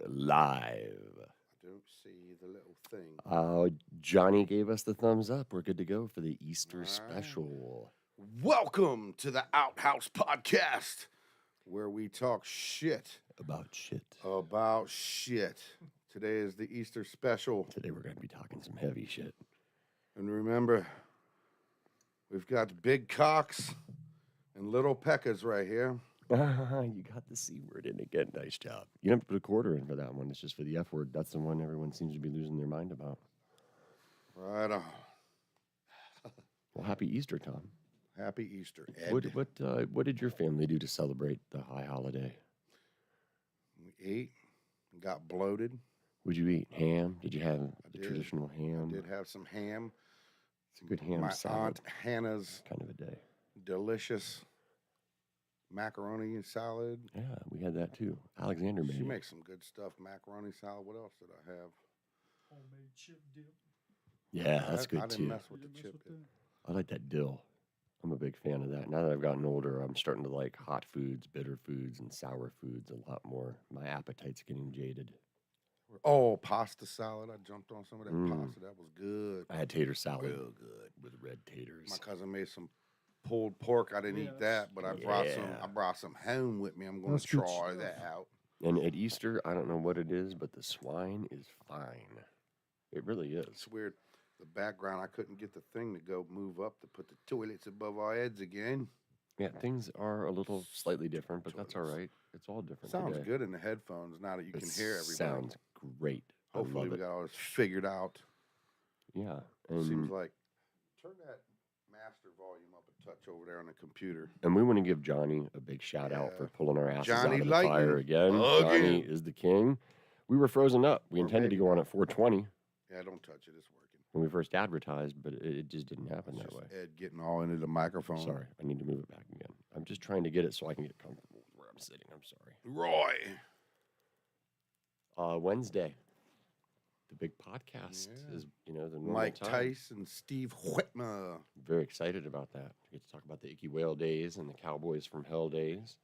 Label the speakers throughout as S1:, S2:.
S1: live.
S2: I don't see the little thing.
S1: Johnny gave us the thumbs up. We're good to go for the Easter
S2: All right.
S1: special.
S2: Welcome to the Outhouse podcast, where we talk shit
S1: About shit.
S2: about shit. Today is the Easter special.
S1: Today we're going to be talking some heavy shit.
S2: And remember, we've got big cocks and little peckers right here.
S1: You got the C word in again. Nice job. You don't have to put a quarter in for that one. It's just for the F word. That's the one everyone seems to be losing their mind about.
S2: Right on.
S1: Well, happy Easter, Tom.
S2: Happy Easter, Ed.
S1: What did your family do to celebrate the high holiday?
S2: We ate and got bloated.
S1: Would you eat ham? Did you have the
S2: did.
S1: traditional ham?
S2: I did have some ham.
S1: It's a good ham
S2: My
S1: salad.
S2: Aunt Hannah's
S1: Kind of a day.
S2: delicious macaroni salad.
S1: Yeah, we had that too. Alexander made
S2: She
S1: it.
S2: makes some good stuff. Macaroni salad. What else did I have?
S3: Homemade chip dip.
S1: Yeah, that's
S2: I
S1: good
S2: didn't
S1: too.
S2: mess with
S3: You
S2: the
S3: didn't mess
S2: chip
S3: with
S2: dip.
S3: that?
S1: I like that dill. I'm a big fan of that. Now that I've gotten older, I'm starting to like hot foods, bitter foods, and sour foods a lot more. My appetite's getting jaded.
S2: Oh, pasta salad. I jumped on some of that
S1: Mm.
S2: pasta. That was good.
S1: I had tater salad
S2: Real good.
S1: with red taters.
S2: My cousin made some pulled pork. I didn't eat that, but I
S1: Yeah.
S2: brought some home with me. I'm going
S3: That's
S2: to
S3: good
S2: try
S3: stuff.
S2: that out.
S1: And at Easter, I don't know what it is, but the swine is fine. It really is.
S2: It's weird. The background, I couldn't get the thing to go move up to put the toilets above our heads again.
S1: Yeah, things are a little slightly different, but that's all right. It's all different
S2: Sounds
S1: today.
S2: good in the headphones now that you can hear everybody.
S1: Sounds great.
S2: Hopefully
S1: I love
S2: we
S1: it.
S2: got all this figured out.
S1: Yeah.
S2: Seems
S1: And,
S2: like turn that master volume up a touch over there on the computer.
S1: and we want to give Johnny a big shout out
S2: Yeah.
S1: for pulling our asses
S2: Johnny
S1: out of the
S2: Lightning.
S1: fire again.
S2: Again.
S1: Johnny is the king. We were frozen up. We
S2: Or
S1: intended to
S2: maybe
S1: go on
S2: not.
S1: at 4:20
S2: Yeah, don't touch it. It's working.
S1: when we first advertised, but it just didn't happen
S2: It's
S1: that
S2: just
S1: way.
S2: Ed getting all into the microphone.
S1: Sorry, I need to move it back again. I'm just trying to get it so I can get comfortable with where I'm sitting. I'm sorry.
S2: Roy.
S1: Wednesday, the big podcast
S2: Yeah.
S1: is the normal
S2: Mike
S1: time.
S2: Tice and Steve Whitmer.
S1: Very excited about that. We get to talk about the Icky Whale days and the Cowboys from Hell days.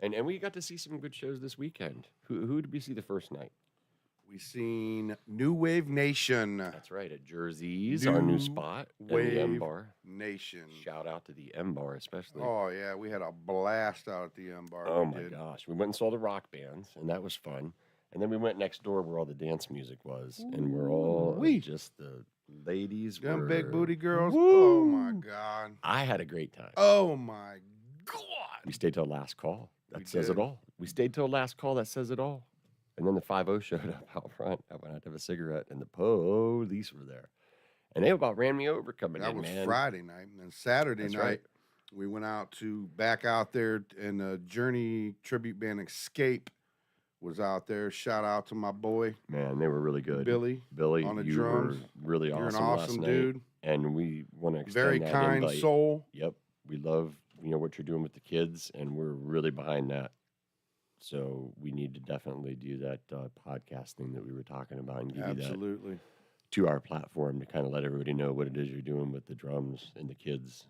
S1: And we got to see some good shows this weekend. Who did we see the first night?
S2: We seen New Wave Nation.
S1: That's right, at Jersey's, our new
S2: New
S1: spot, and the
S2: Wave
S1: M Bar.
S2: Nation.
S1: Shout out to the M Bar especially.
S2: Oh yeah, we had a blast out at the M Bar.
S1: Oh
S2: we
S1: my
S2: did.
S1: gosh. We went and saw the rock bands, and that was fun. And then we went next door where all the dance music was, and we're all
S2: Ooh-wee.
S1: just the ladies
S2: Them
S1: were...
S2: big booty girls.
S1: Woo!
S2: Oh my god.
S1: I had a great time.
S2: Oh my god.
S1: We stayed till last call. That
S2: We
S1: says it
S2: did.
S1: all. We stayed till last call. That says it all. And then the 5-0 showed up out front. I went out to have a cigarette, and the police were there. And they about ran me over coming
S2: That
S1: in,
S2: was
S1: man.
S2: Friday night, and then Saturday
S1: That's
S2: night
S1: right.
S2: we went out to back out there, and the Journey tribute band Escape was out there. Shout out to my boy
S1: Man, they were really good.
S2: Billy.
S1: Billy,
S2: on the
S1: you
S2: drums.
S1: were really
S2: You're
S1: awesome
S2: an
S1: last
S2: awesome
S1: night.
S2: dude.
S1: And we want to extend
S2: Very
S1: that
S2: kind
S1: invite.
S2: soul.
S1: Yep. We love, what you're doing with the kids, and we're really behind that. So we need to definitely do that podcast thing that we were talking about and give you that
S2: Absolutely.
S1: to our platform to kind of let everybody know what it is you're doing with the drums and the kids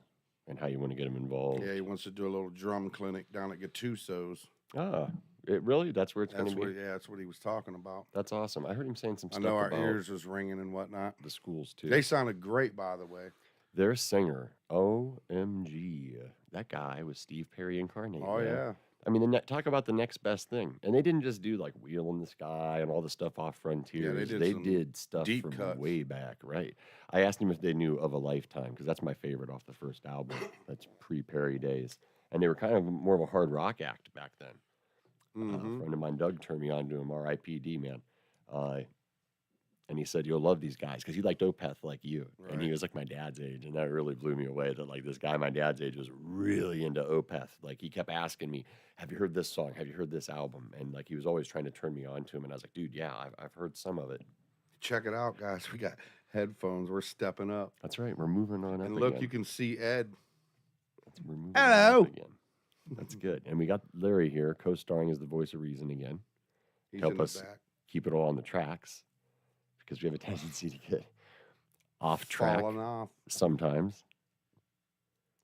S1: and how you want to get them involved.
S2: Yeah, he wants to do a little drum clinic down at Gattuso's.
S1: Ah, it really? That's where it's going
S2: That's
S1: to
S2: what.
S1: be?
S2: Yeah, that's what he was talking about.
S1: That's awesome. I heard him saying some
S2: I
S1: stuff
S2: know our
S1: about
S2: ears was ringing and whatnot.
S1: the schools, too.
S2: They sounded great, by the way.
S1: Their singer, OMG, that guy was Steve Perry incarnate.
S2: Oh
S1: man.
S2: yeah.
S1: I mean, talk about the next best thing. And they didn't just do like Wheel in the Sky and all the stuff off Frontiers.
S2: did
S1: They
S2: some
S1: did stuff
S2: deep
S1: from
S2: cuts.
S1: way back, right? I asked him if they knew Of a Lifetime because that's my favorite off the first album. That's pre-Perry days. And they were kind of more of a hard rock act back then.
S2: Mm-hmm.
S1: A friend of mine, Doug, turned me on to him, R.I.P.D., man. And he said, you'll love these guys because he liked Opeth like you. And he
S2: Right.
S1: was like my dad's age. And that really blew me away that like this guy my dad's age was really into Opeth. Like he kept asking me, have you heard this song? Have you heard this album? And like he was always trying to turn me on to him. And I was like, dude, yeah, I've heard some of it.
S2: Check it out, guys. We got headphones. We're stepping up.
S1: That's right. We're moving on up
S2: And look,
S1: again.
S2: you can see Ed.
S1: We're moving
S2: Hello.
S1: on up again. That's good. And we got Larry here, co-starring as the voice of reason again.
S2: He's
S1: Help
S2: in the
S1: us
S2: back.
S1: keep it all on the tracks because we have a tendency to get off track
S2: Falling off.
S1: sometimes.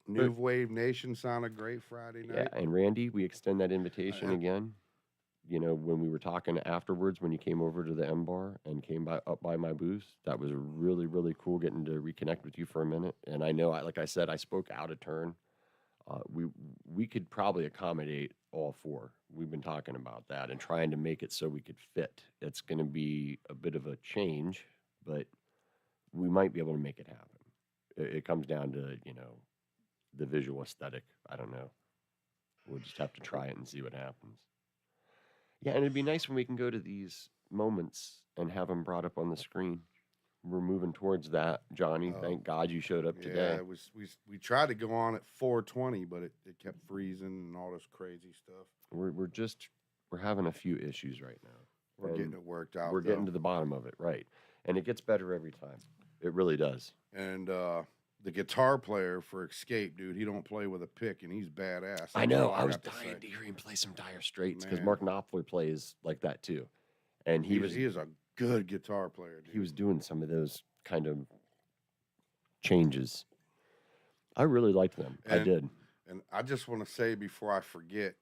S2: New Wave Nation sounded great Friday
S1: Yeah,
S2: night.
S1: and Randy, we extend that invitation
S2: Yeah.
S1: again. you know, when we were talking afterwards, when you came over to the M bar and came up by my booth, that was really, really cool getting to reconnect with you for a minute. And I know, like I said, I spoke out of turn. We could probably accommodate all four. We've been talking about that and trying to make it so we could fit. It's going to be a bit of a change, but we might be able to make it happen. It comes down to, you know, the visual aesthetic. I don't know. We'll just have to try it and see what happens. Yeah, and it'd be nice when we can go to these moments and have them brought up on the screen. We're moving towards that, Johnny.
S2: Oh,
S1: Thank God you showed up
S2: yeah,
S1: today.
S2: it was. We tried to go on at 4:20, but it kept freezing and all this crazy stuff.
S1: We're having a few issues right now.
S2: We're
S1: And
S2: getting it worked out.
S1: we're getting to the bottom of it, right? And it gets better every time. It really does.
S2: And the guitar player for Escape, dude, he don't play with a pick, and he's badass.
S1: I
S2: That's
S1: know.
S2: all
S1: I was
S2: got to
S1: dying
S2: say.
S1: to hear him play some Dire Straits because
S2: Man.
S1: Mark Knopfler plays like that too, and
S2: He is a good guitar player, dude.
S1: he was doing some of those kind of changes. I really liked them. I
S2: And-
S1: did.
S2: And I just want to say before I forget,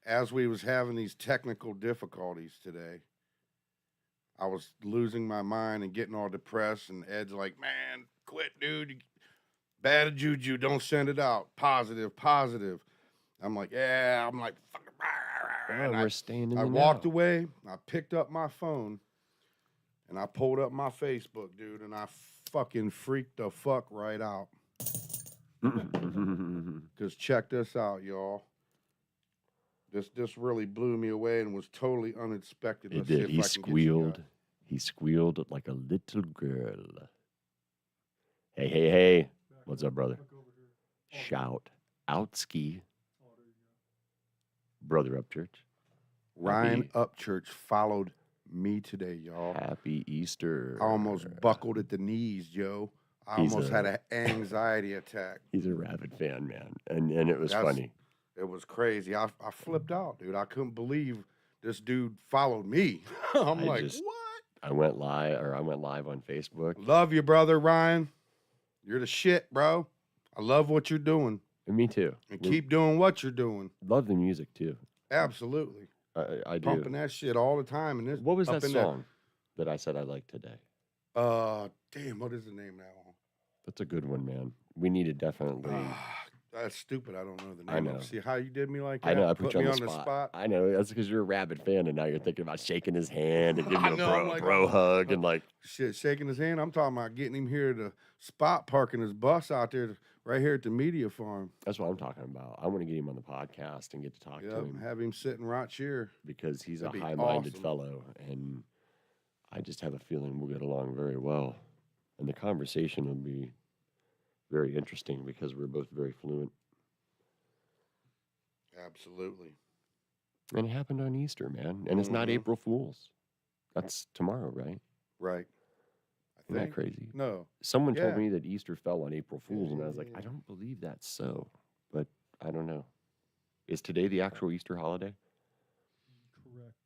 S2: as we was having these technical difficulties today, I was losing my mind and getting all depressed. And Ed's like, "Man, quit, dude. Bad juju. Don't send it out. Positive, positive." I'm like, "Yeah." I'm like, "Fuck."
S1: Oh,
S2: And
S1: we're staying in
S2: I
S1: the
S2: walked
S1: now.
S2: away. I picked up my phone, and I pulled up my Facebook, dude, and I fucking freaked the fuck right out. Because check this out, y'all. This really blew me away and was totally unexpected.
S1: He
S2: Let's see
S1: did.
S2: if
S1: He
S2: I can get you
S1: squealed.
S2: guys.
S1: He squealed like a little girl. Hey, hey, hey.
S3: Back
S1: What's
S3: over-
S1: up, brother?
S3: Look over here.
S1: Shout out ski,
S3: Oh, there you go.
S1: brother up church.
S2: Ryan
S1: Happy-
S2: Upchurch followed me today, y'all.
S1: Happy Easter.
S2: I almost buckled at the knees, Joe. I
S1: He's
S2: almost
S1: a-
S2: had an anxiety attack.
S1: He's a rabid fan, man. And it was
S2: That's-
S1: funny.
S2: It was crazy. I flipped out, dude. I couldn't believe this dude followed me. I'm
S1: I
S2: like,
S1: just-
S2: what?
S1: I went live on Facebook.
S2: Love you, brother Ryan. You're the shit, bro. I love what you're doing.
S1: And me too.
S2: And
S1: We
S2: keep doing what you're doing.
S1: love the music too.
S2: Absolutely.
S1: I do.
S2: Pumping that shit all the time. And this
S1: What was
S2: up
S1: that
S2: in there.
S1: song that I said I liked today?
S2: Damn, what is the name now?
S1: That's a good one, man. We need to definitely.
S2: That's stupid. I don't know the name.
S1: I
S2: of
S1: know.
S2: it. See how you did me like that?
S1: I know I put you
S2: me
S1: on the spot.
S2: spot.
S1: I know that's because you're a rabid fan, and now you're thinking about shaking his hand and giving
S2: I
S1: him a
S2: know, I'm like,
S1: bro
S2: oh,
S1: hug and like.
S2: Shit, shaking his hand. I'm talking about getting him here to spot parking his bus out there, right here at the media farm.
S1: That's what I'm talking about. I want to get him on the podcast and get to talk to
S2: Yep,
S1: him
S2: have him sitting right here.
S1: because he's
S2: That'd
S1: a
S2: be
S1: high-minded
S2: awesome.
S1: fellow, and I just have a feeling we'll get along very well, and the conversation will be very interesting because we're both very fluent.
S2: Absolutely.
S1: And it happened on Easter, man, and it's not
S2: Mhm.
S1: April Fool's. That's tomorrow, right?
S2: Right. I
S1: Isn't that
S2: think.
S1: crazy?
S2: No.
S1: Someone told
S2: Yeah.
S1: me that Easter fell on April Fool's, and I was like,
S2: Yeah.
S1: I don't believe that's so, but I don't know. Is today the actual Easter holiday?
S3: Correct.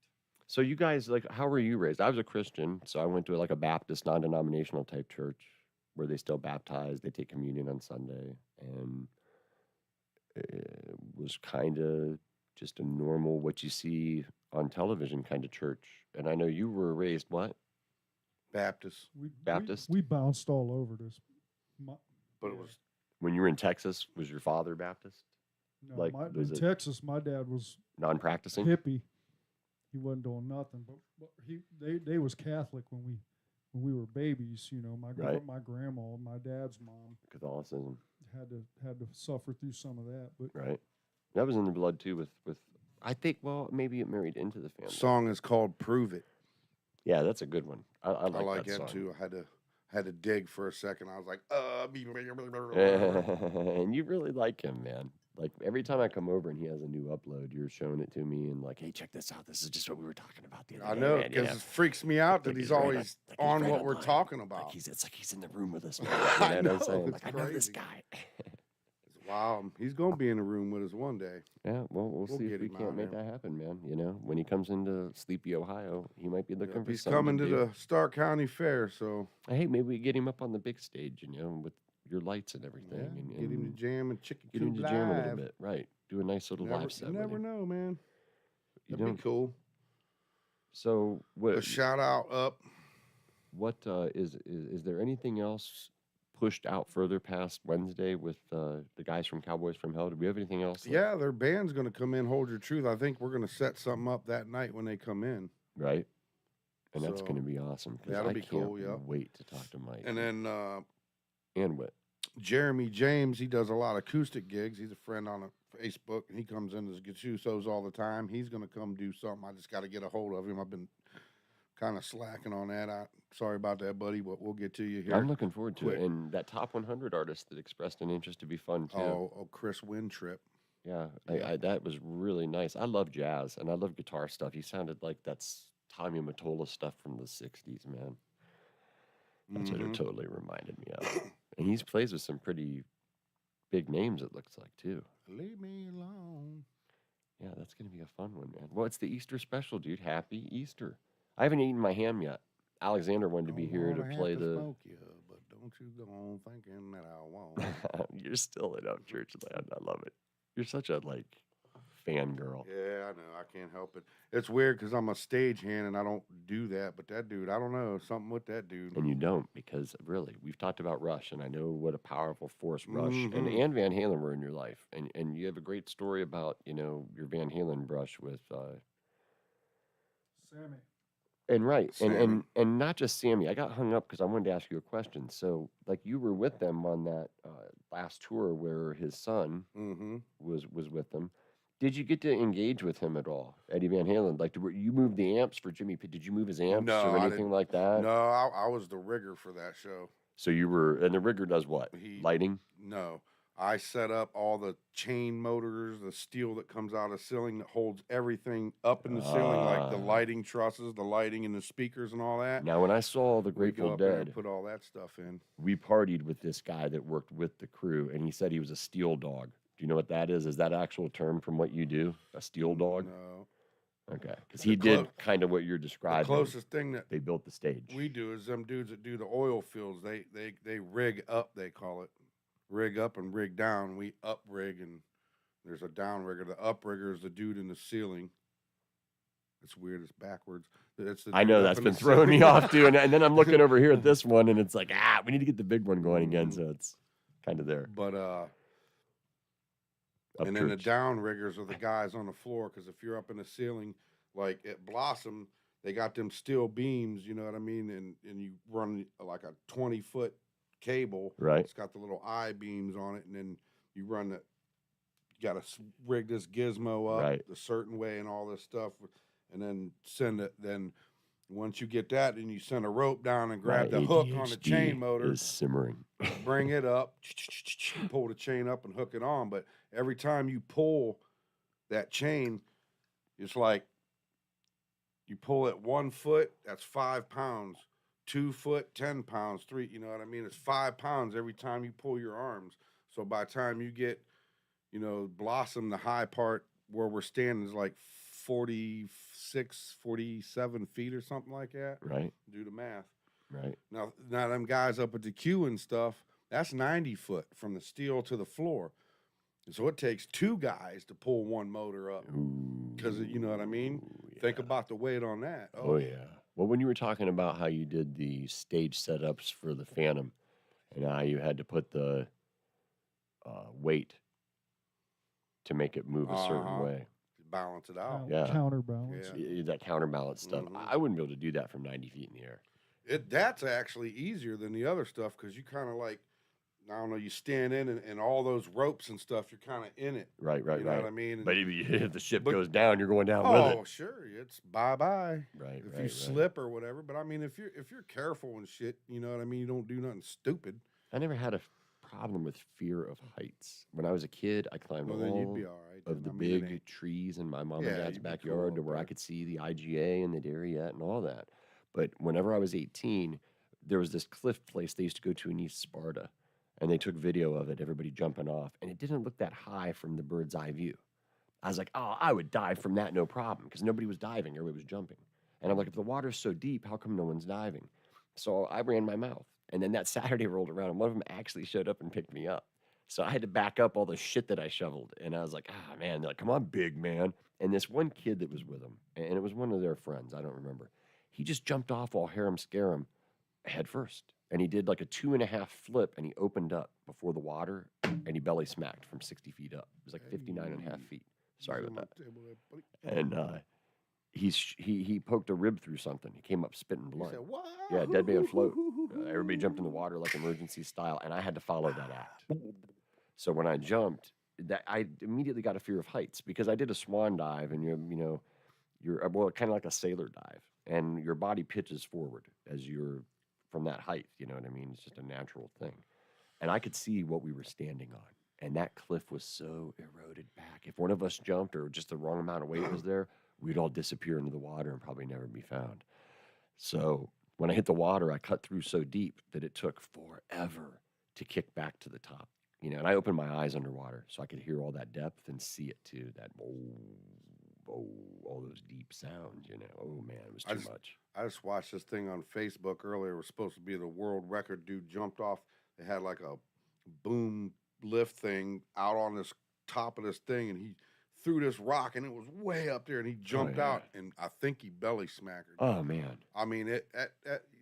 S1: So you guys, like, how were you raised? I was a Christian, so I went to like a Baptist, non-denominational type church where they still baptize, they take communion on Sunday, and it was kind of just a normal, what you see on television kind of church. And I know you were raised what?
S2: Baptist.
S1: Baptist?
S3: We bounced all over this.
S2: But it
S3: Yeah.
S2: was
S1: When you were in Texas, was your father Baptist?
S3: No,
S1: like,
S3: in
S1: was it-
S3: Texas, my dad was
S1: Non-practicing?
S3: hippie. He wasn't doing nothing, but they was Catholic when we were babies. You know,
S1: Right.
S3: my grandma, my dad's mom
S1: Catholicism,
S3: had to suffer through some of that. But
S1: right? That was in the blood too with I think, well, maybe it married into the family.
S2: song is called "Prove It."
S1: Yeah, that's a good one. I
S2: I
S1: like,
S2: like
S1: that
S2: that
S1: song.
S2: too. I had to dig for a second. I was like,
S1: And you really like him, man. Like every time I come over and he has a new upload, you're showing it to me and like, hey, check this out. This is just what we were talking about the other
S2: I
S1: day.
S2: know,
S1: man, you
S2: because it freaks me out that
S1: Like
S2: he's
S1: right
S2: always
S1: like he's
S2: on
S1: right
S2: what we're
S1: line.
S2: talking
S1: Like
S2: about.
S1: it's like he's in the room with us, man.
S2: I
S1: You know what I'm saying?
S2: know,
S1: Like
S2: it's
S1: I know this
S2: crazy.
S1: guy.
S2: Wow, he's gonna be in the room with us one day.
S1: Yeah, well, we'll
S2: We'll
S1: see
S2: get
S1: if we
S2: him
S1: can't
S2: out
S1: make
S2: here.
S1: that happen, man. You know, when he comes into Sleepy, Ohio, he might be looking
S2: Yep,
S1: for
S2: he's
S1: something
S2: coming to
S1: do.
S2: the Stark County Fair, so
S1: Hey, maybe we get him up on the big stage, you know, with your lights and everything,
S2: yeah,
S1: and
S2: get him to jam and chicken
S1: get him
S2: coop
S1: to jam a little
S2: live.
S1: bit, right? Do a nice little
S2: Never,
S1: live set.
S2: you
S1: with
S2: never
S1: him.
S2: know, man.
S1: You
S2: That'd
S1: know,
S2: be cool.
S1: so
S2: A shout out up.
S1: what is there anything else pushed out further past Wednesday with the guys from Cowboys from Hell? Do we have anything else?
S2: Yeah, their band's going to come in. Hold Your Truth. I think we're going to set something up that night when they come in.
S1: Right, and that's
S2: So
S1: going to be awesome because
S2: that'll
S1: I
S2: be
S1: can't
S2: cool. Yep.
S1: wait to talk to Mike
S2: And then
S1: and Whit.
S2: Jeremy James, he does a lot of acoustic gigs. He's a friend on Facebook, and he comes in as Gachusos all the time. He's going to come do something. I just got to get a hold of him. I've been kind of slacking on that. Sorry about that, buddy, but we'll get to you here.
S1: I'm looking forward to
S2: quick.
S1: it. And that top 100 artist that expressed an interest to be fun too.
S2: Oh, Chris Wintrip.
S1: Yeah,
S2: Yeah.
S1: that was really nice. I love jazz and I love guitar stuff. He sounded like that's Tommy Mottola stuff from the 60s, man. That's what it
S2: Mhm.
S1: totally reminded me of. And he plays with some pretty big names, it looks like, too.
S2: Leave me alone.
S1: Yeah, that's going to be a fun one, man. Well, it's the Easter special, dude. Happy Easter. I haven't eaten my ham yet. Alexander wanted to be
S2: Don't
S1: here to
S2: wanna have
S1: play
S2: to
S1: the.
S2: smoke you, but don't you go on thinking that I won't.
S1: You're still in up church land. I love it. You're such a fangirl.
S2: Yeah, I know. I can't help it. It's weird because I'm a stagehand and I don't do that. But that dude, I don't know, something with that dude.
S1: And you don't, because really, we've talked about Rush, and I know what a powerful force Rush
S2: Mhm.
S1: and Van Halen were in your life. And you have a great story about, your Van Halen brush with
S3: Sammy.
S1: and right.
S2: Sammy.
S1: And not just Sammy. I got hung up because I wanted to ask you a question. So like you were with them on that last tour where his son
S2: Mm-hmm.
S1: was with them. Did you get to engage with him at all, Eddie Van Halen? Like, you move the amps for Jimmy? Did you move his amps
S2: No,
S1: or
S2: I
S1: anything
S2: didn't.
S1: like that?
S2: No, I was the rigger for that show.
S1: So you were, and the rigger does what? Lighting?
S2: No, I set up all the chain motors, the steel that comes out of the ceiling that holds everything up in the ceiling, like the
S1: Ah.
S2: lighting trusses, the lighting and the speakers and all that.
S1: Now, when I saw the
S2: We go
S1: Grateful
S2: up there and
S1: Dead,
S2: put all that stuff in.
S1: we partied with this guy that worked with the crew, and he said he was a steel dog. Do you know what that is? Is that actual term from what you do? A steel dog?
S2: No,
S1: Okay, because
S2: The
S1: he did
S2: clo-
S1: kind of what you're
S2: the
S1: describing.
S2: closest thing that
S1: They built the stage.
S2: we do is them dudes that do the oil fields. They rig up. They call it rig up and rig down. We up rig and there's a down rigger. The up rigger is the dude in the ceiling. It's weird. It's backwards. It's the
S1: I
S2: dude
S1: know
S2: up
S1: that's
S2: in
S1: been
S2: the
S1: throwing me
S2: ceiling.
S1: off too, and then I'm looking over here at this one, and it's like, we need to get the big one going again. So it's kind of there.
S2: But
S1: Up
S2: and then the
S1: church.
S2: down riggers are the guys on the floor. Because if you're up in the ceiling, like at Blossom, they got them steel beams. You know what I mean? And you run like a 20-foot cable.
S1: Right.
S2: It's got the little I beams on it, and then you run the. You got to rig this gizmo up
S1: Right.
S2: a certain way and all this stuff, and then send it. Then once you get that, then you send a rope down and grab
S1: My
S2: the hook on the
S1: ADHD
S2: chain motor.
S1: is simmering.
S2: Bring it up, pull the chain up and hook it on. But every time you pull that chain, it's like you pull it 1 foot, that's 5 pounds. 2 foot, 10 pounds. 3, you know what I mean? It's 5 pounds every time you pull your arms. So by the time you get, Blossom, the high part where we're standing is like 46, 47 feet or something like that.
S1: Right.
S2: Do the math.
S1: Right.
S2: Now them guys up at the queue and stuff, that's 90 foot from the steel to the floor. And so it takes 2 guys to pull one motor up. Because, you know what I mean?
S1: Ooh,
S2: Think
S1: yeah.
S2: about the weight on that.
S1: Oh, yeah. Well, when you were talking about how you did the stage setups for the Phantom and how you had to put the weight to make it move a certain
S2: Uh-huh.
S1: way.
S2: Balance it out.
S1: Yeah.
S3: Counterbalance.
S2: Yeah.
S1: That counterbalance stuff.
S2: Mhm.
S1: I wouldn't be able to do that from 90 feet in the air.
S2: That's actually easier than the other stuff because you kind of like, I don't know, you stand in and all those ropes and stuff, you're kind of in it.
S1: Right,
S2: You know what I mean?
S1: But if the ship
S2: but-
S1: goes down, you're going down with
S2: Oh,
S1: it.
S2: sure. It's bye-bye.
S1: Right,
S2: If
S1: right,
S2: you slip or whatever. But I mean, if you're careful and shit, you know what I mean? You don't do nothing stupid.
S1: I never had a problem with fear of heights. When I was a kid, I climbed
S2: Well, then you'd
S1: all
S2: be all right.
S1: of the
S2: then. I mean, it
S1: big
S2: ain't-
S1: trees in my mom
S2: Yeah,
S1: and dad's
S2: you'd be cool
S1: backyard to
S2: up
S1: where I
S2: there.
S1: could see the IGA and the Darriette and all that. But whenever I was 18, there was this cliff place they used to go to in East Sparta, and they took video of it, everybody jumping off, and it didn't look that high from the bird's eye view. I was like, oh, I would dive from that, no problem, because nobody was diving, everybody was jumping. And I'm like, if the water's so deep, how come no one's diving? So I ran my mouth. And then that Saturday rolled around, and one of them actually showed up and picked me up. So I had to back up all the shit that I shoveled. And I was like, ah, man, they're like, come on, big man. And this one kid that was with him, and it was one of their friends, I don't remember. He just jumped off all harum scarum head first. And he did like a 2.5 flip and he opened up before the water and he belly smacked from 60 feet up. It was like 59.5 feet. Sorry
S2: He's on
S1: about
S2: my
S1: that.
S2: table there, buddy.
S1: And he poked a rib through something. He came up spitting
S2: He
S1: blood.
S2: said, "What?"
S1: Yeah, dead man float. Everybody jumped in the water like emergency style, and I had to follow that act. So when I jumped, that I immediately got a fear of heights because I did a swan dive, and you're well, kind of like a sailor dive, and your body pitches forward as you're from that height. You know what I mean? It's just a natural thing, and I could see what we were standing on. And that cliff was so eroded back. If one of us jumped or just the wrong amount of weight was there, we'd all disappear into the water and probably never be found. So when I hit the water, I cut through so deep that it took forever to kick back to the top. And I opened my eyes underwater so I could hear all that depth and see it too. That all those deep sounds. Oh man, it was too much.
S2: I just watched this thing on Facebook earlier. It was supposed to be the world record. Dude jumped off. They had like a boom lift thing out on this top of this thing, and he threw this rock, and it was way up there, and he jumped out, and I think he belly smacked her.
S1: Oh man.
S2: I mean,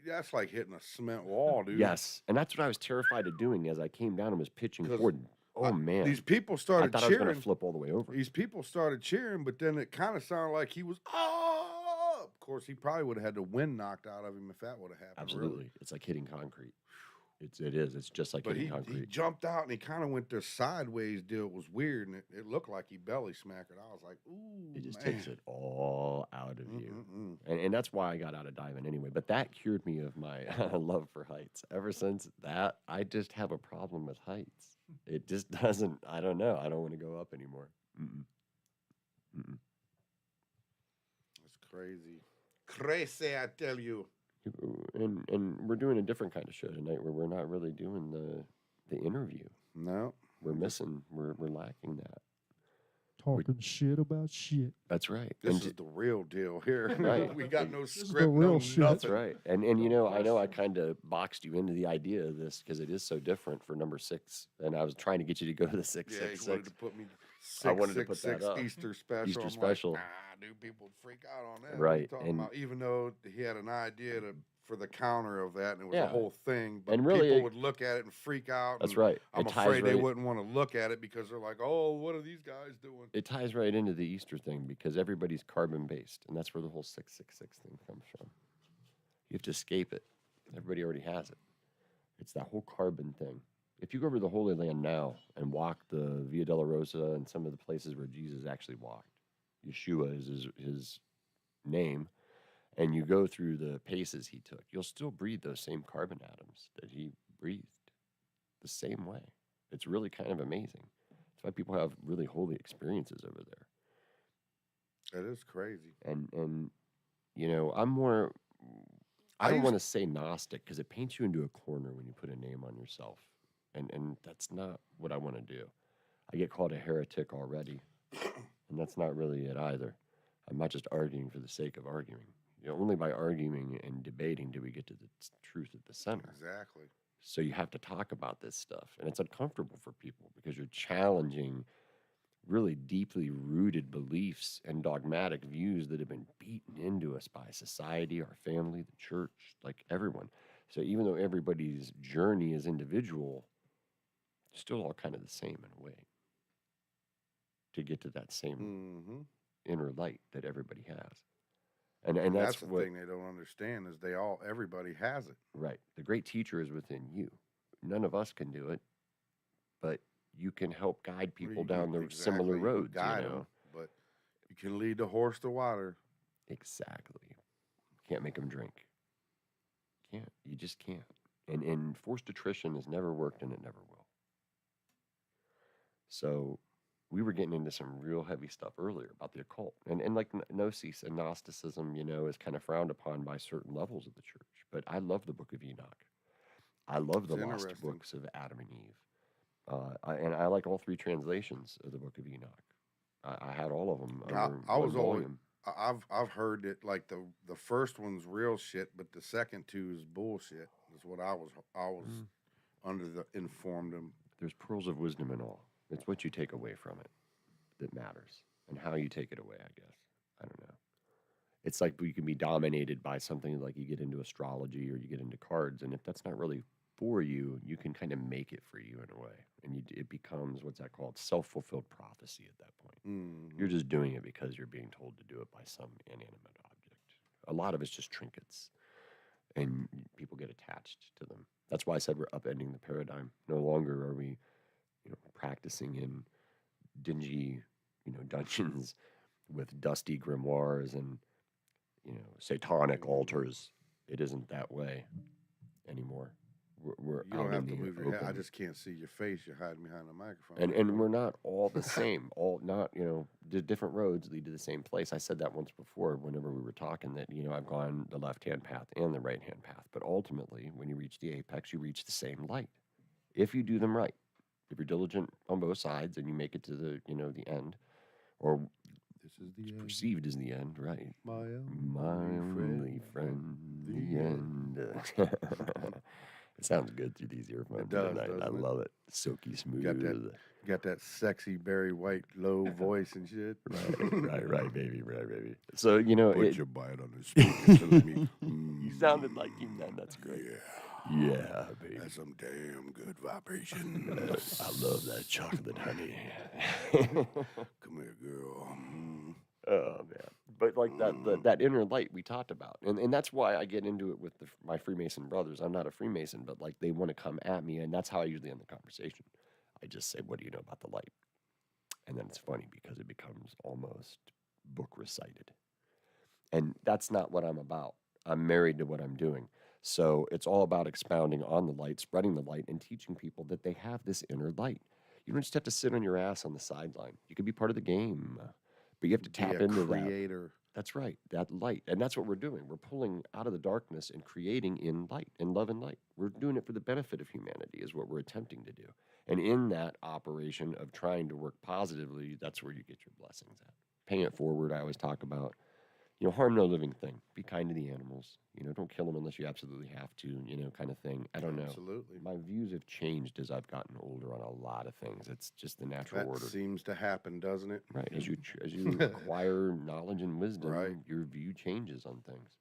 S2: that's like hitting a cement wall, dude.
S1: Yes, and that's what I was terrified of doing as I came down and was pitching
S2: 'Cause
S1: forward. Oh man,
S2: these people
S1: I
S2: started
S1: thought I was
S2: cheering.
S1: going to flip all the way over.
S2: These people started cheering, but then it kind of sounded like he was, oh! Of course, he probably would have had the wind knocked out of him if that would have happened.
S1: Absolutely,
S2: really.
S1: it's like hitting concrete. It is. It's just like
S2: But
S1: hitting
S2: he
S1: concrete.
S2: jumped out and he kind of went this sideways deal. It was weird, and it looked like he belly smacked it. I was like, ooh,
S1: It just
S2: man.
S1: takes it all out of you.
S2: Mm-mm-mm.
S1: And that's why I got out of diving anyway. But that cured me of my love for heights. Ever since that, I just have a problem with heights. It just doesn't, I don't know. I don't want to go up anymore. Mm-mm. Mm-mm.
S2: That's crazy. Crazy, I tell you.
S1: And we're doing a different kind of show tonight where we're not really doing the interview.
S2: No.
S1: We're missing, we're lacking that.
S3: Talking shit about shit.
S1: That's right.
S2: This is the real deal here.
S1: Right.
S2: We got no
S3: is the
S2: script,
S3: real
S2: no
S3: shit.
S2: nothing.
S1: That's right. And I know I kind of boxed you into the idea of this because it is so different for number 6. And I was trying to get you to go to the 666.
S2: Yeah, he wanted to put me
S1: I wanted to put that
S2: 666
S1: up.
S2: Easter special.
S1: Easter
S2: I'm
S1: special.
S2: Like, nah, dude, people would freak out on that.
S1: Right,
S2: What are you talking
S1: and-
S2: about? Even though he had an idea for the counter of that, and it was
S1: Yeah.
S2: a whole thing. But
S1: And really,
S2: people would look at it and freak out.
S1: That's
S2: and
S1: right.
S2: I'm
S1: It ties
S2: afraid they
S1: right-
S2: wouldn't want to look at it because they're like, oh, what are these guys doing?
S1: It ties right into the Easter thing because everybody's carbon based, and that's where the whole 666 thing comes from. You have to escape it. Everybody already has it. It's that whole carbon thing. If you go over the Holy Land now and walk the Via Dolorosa and some of the places where Jesus actually walked, Yeshua is his name, and you go through the paces he took, you'll still breathe those same carbon atoms that he breathed the same way. It's really kind of amazing. That's why people have really holy experiences over there.
S2: That is crazy.
S1: And I'm more, I
S2: I
S1: don't
S2: used-
S1: want to say Gnostic because it paints you into a corner when you put a name on yourself. And that's not what I want to do. I get called a heretic already, and that's not really it either. I'm not just arguing for the sake of arguing. Only by arguing and debating do we get to the truth at the center.
S2: Exactly.
S1: So you have to talk about this stuff, and it's uncomfortable for people because you're challenging really deeply rooted beliefs and dogmatic views that have been beaten into us by society, our family, the church, like everyone. So even though everybody's journey is individual, it's still all kind of the same in a way to get to that same
S2: Mm-hmm.
S1: inner light that everybody has. And
S2: That's the
S1: what,
S2: thing they don't understand is everybody has it.
S1: right. The great teacher is within you. None of us can do it, but you can help guide people
S2: You
S1: down
S2: can-
S1: the similar
S2: exactly, you can
S1: roads.
S2: guide 'em, but you can lead the horse to water.
S1: Exactly. Can't make them drink. Can't. You just can't. And forced attrition has never worked and it never will. So we were getting into some real heavy stuff earlier about the occult. And like Gnosis and Gnosticism, is kind of frowned upon by certain levels of the church. But I love the Book of Enoch. I love the
S2: It's
S1: lost
S2: interesting.
S1: books of Adam and Eve. And I like all 3 translations of the Book of Enoch. I had all of them.
S2: I was always, I've heard that like the first one's real shit, but the second 2 is bullshit. Is what I was
S1: Mm.
S2: under the informed them.
S1: There's pearls of wisdom in all. It's what you take away from it that matters, and how you take it away, I guess. I don't know. It's like you can be dominated by something like you get into astrology or you get into cards, and if that's not really for you, you can kind of make it for you in a way, and it becomes what's that called? Self-fulfilled prophecy at that point. You're just doing it because you're being told to do it by some inanimate object. A lot of it's just trinkets, and people get attached to them. That's why I said we're upending the paradigm. No longer are we, practicing in dingy, dungeons with dusty grimoires and, satanic altars. It isn't that way anymore. We're
S2: You don't
S1: out
S2: have
S1: in
S2: to
S1: the
S2: move your head. I
S1: open.
S2: just can't see your face. You're hiding behind the microphone.
S1: And we're not all the same. All not, the different roads lead to the same place. I said that once before whenever we were talking that, I've gone the left-hand path and the right-hand path. But ultimately, when you reach the apex, you reach the same light. If you do them right. If you're diligent on both sides and you make it to the, the end, or
S2: This is the end.
S1: perceived as the end, right?
S2: My
S1: My only friend, the end. It sounds good through these earphones.
S2: It does,
S1: tonight. I
S2: doesn't it?
S1: love it. Silky smooth.
S2: Got that sexy Barry White low voice and shit.
S1: Right, baby, right, baby. So
S2: Put your bite on the speaker to me.
S1: You sounded like him then. That's great. Yeah, baby.
S2: That's some damn good vibration.
S1: I love that chocolate honey.
S2: Come here, girl.
S1: Oh man, but like that inner light we talked about, and that's why I get into it with my Freemason brothers. I'm not a Freemason, but like they want to come at me, and that's how I usually end the conversation. I just say, "What do you know about the light?" And then it's funny because it becomes almost book recited, and that's not what I'm about. I'm married to what I'm doing. So it's all about expounding on the light, spreading the light, and teaching people that they have this inner light. You don't just have to sit on your ass on the sideline. You can be part of the game, but you have to tap into that.
S2: Creator.
S1: That's right, that light. And that's what we're doing. We're pulling out of the darkness and creating in light, in love and light. We're doing it for the benefit of humanity is what we're attempting to do. And in that operation of trying to work positively, that's where you get your blessings at. Paying it forward, I always talk about, harm no living thing. Be kind to the animals. Don't kill them unless you absolutely have to, kind of thing. I don't know.
S2: Absolutely.
S1: My views have changed as I've gotten older on a lot of things. It's just the natural
S2: That
S1: order.
S2: seems to happen, doesn't it?
S1: Right. As you acquire knowledge and wisdom,
S2: Right.
S1: your view changes on things.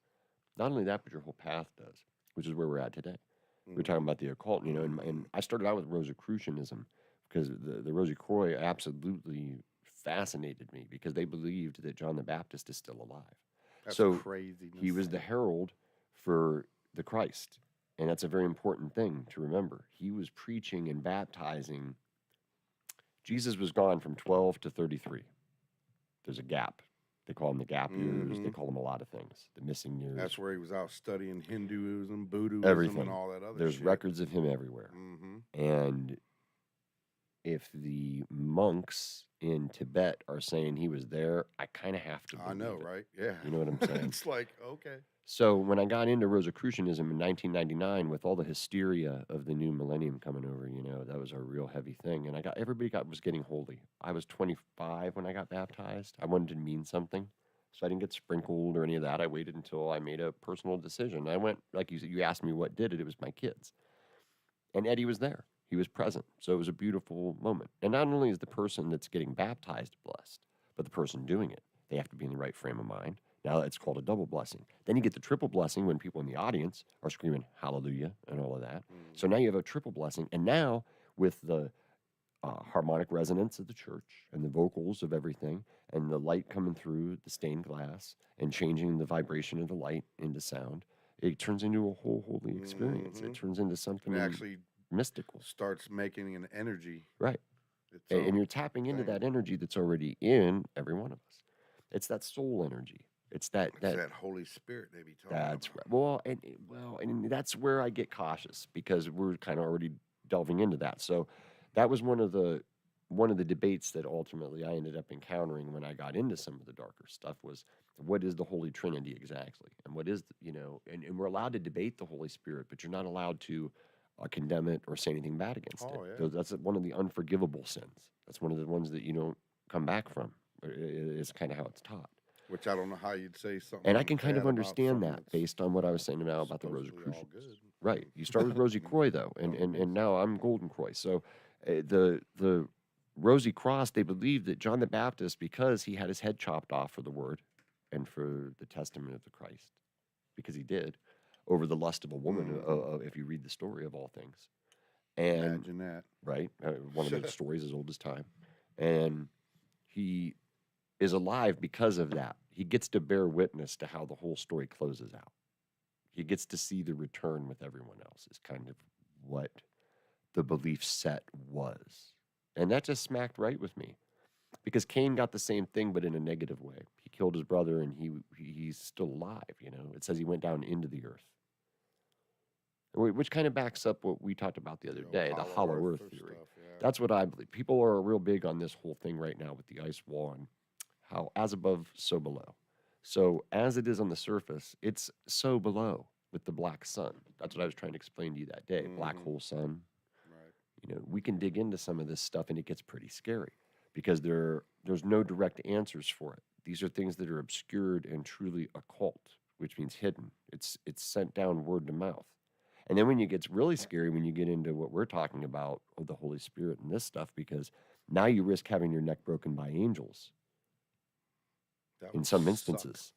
S1: Not only that, but your whole path does, which is where we're at today. We're talking about the occult, and I started out with Rosicrucianism because the Rosicroi absolutely fascinated me because they believed that John the Baptist is still alive.
S2: That's
S1: So
S2: crazy.
S1: he was the herald for the Christ, and that's a very important thing to remember. He was preaching and baptizing. Jesus was gone from 12 to 33. There's a gap. They call them the gap years. They call them a lot of things. The missing years.
S2: That's where he was out studying Hinduism, Buddhism,
S1: Everything.
S2: and all that other
S1: There's
S2: shit.
S1: records of him everywhere. And if the monks in Tibet are saying he was there, I kind of have to believe
S2: I know,
S1: it.
S2: right? Yeah.
S1: You know what I'm saying?
S2: It's like, okay.
S1: So when I got into Rosicrucianism in 1999, with all the hysteria of the new millennium coming over, that was a real heavy thing. And everybody was getting holy. I was 25 when I got baptized. I wanted to mean something, so I didn't get sprinkled or any of that. I waited until I made a personal decision. I went, like you said, you asked me what did it. It was my kids, and Eddie was there. He was present, so it was a beautiful moment. And not only is the person that's getting baptized blessed, but the person doing it, they have to be in the right frame of mind. Now it's called a double blessing. Then you get the triple blessing when people in the audience are screaming hallelujah and all of that. So now you have a triple blessing. And now with the harmonic resonance of the church and the vocals of everything and the light coming through the stained glass and changing the vibration of the light into sound, it turns into a whole holy experience. It turns into something
S2: And actually
S1: mystical.
S2: starts making an energy.
S1: Right. And you're tapping into that energy that's already in every one of us. It's that soul energy. It's that
S2: Holy Spirit they be talking
S1: that's
S2: about.
S1: right. And that's where I get cautious because we're kind of already delving into that. So that was one of the debates that ultimately I ended up encountering when I got into some of the darker stuff was what is the Holy Trinity exactly, and what is and we're allowed to debate the Holy Spirit, but you're not allowed to condemn it or say anything bad against it.
S2: Yeah.
S1: That's one of the unforgivable sins. That's one of the ones that you don't come back from. Is kind of how it's taught.
S2: Which I don't know how you'd say something.
S1: And I can kind of
S2: bad about
S1: understand
S2: something
S1: that
S2: that's
S1: based on what I was saying now about the
S2: supposedly all
S1: Rosicrucians.
S2: good.
S1: Right. You start with Rosie Croix though, and now I'm Golden Croix. So, The Rosy Cross, they believed that John the Baptist, because he had his head chopped off for the word and for the testament of the Christ, because he did, over the lust of a woman, if you read the story of all things. And
S2: Imagine that.
S1: right, one of those stories as old as time. And he is alive because of that. He gets to bear witness to how the whole story closes out. He gets to see the return with everyone else, is kind of what the belief set was. And that just smacked right with me, because Cain got the same thing, but in a negative way. He killed his brother, and he's still alive. It says he went down into the earth, which kind of backs up what we talked about the other day, the hollow earth theory.
S2: Stuff, yeah.
S1: That's what I believe. People are real big on this whole thing right now with the ice wall and how as above, so below. So as it is on the surface, it's so below with the black sun. That's what I was trying to explain to you that day. Black hole sun.
S2: Right.
S1: We can dig into some of this stuff, and it gets pretty scary because there's no direct answers for it. These are things that are obscured and truly occult, which means hidden. It's sent down word to mouth. And then when it gets really scary, when you get into what we're talking about of the Holy Spirit and this stuff, because now you risk having your neck broken by angels
S2: That
S1: in
S2: would
S1: some
S2: suck.
S1: instances.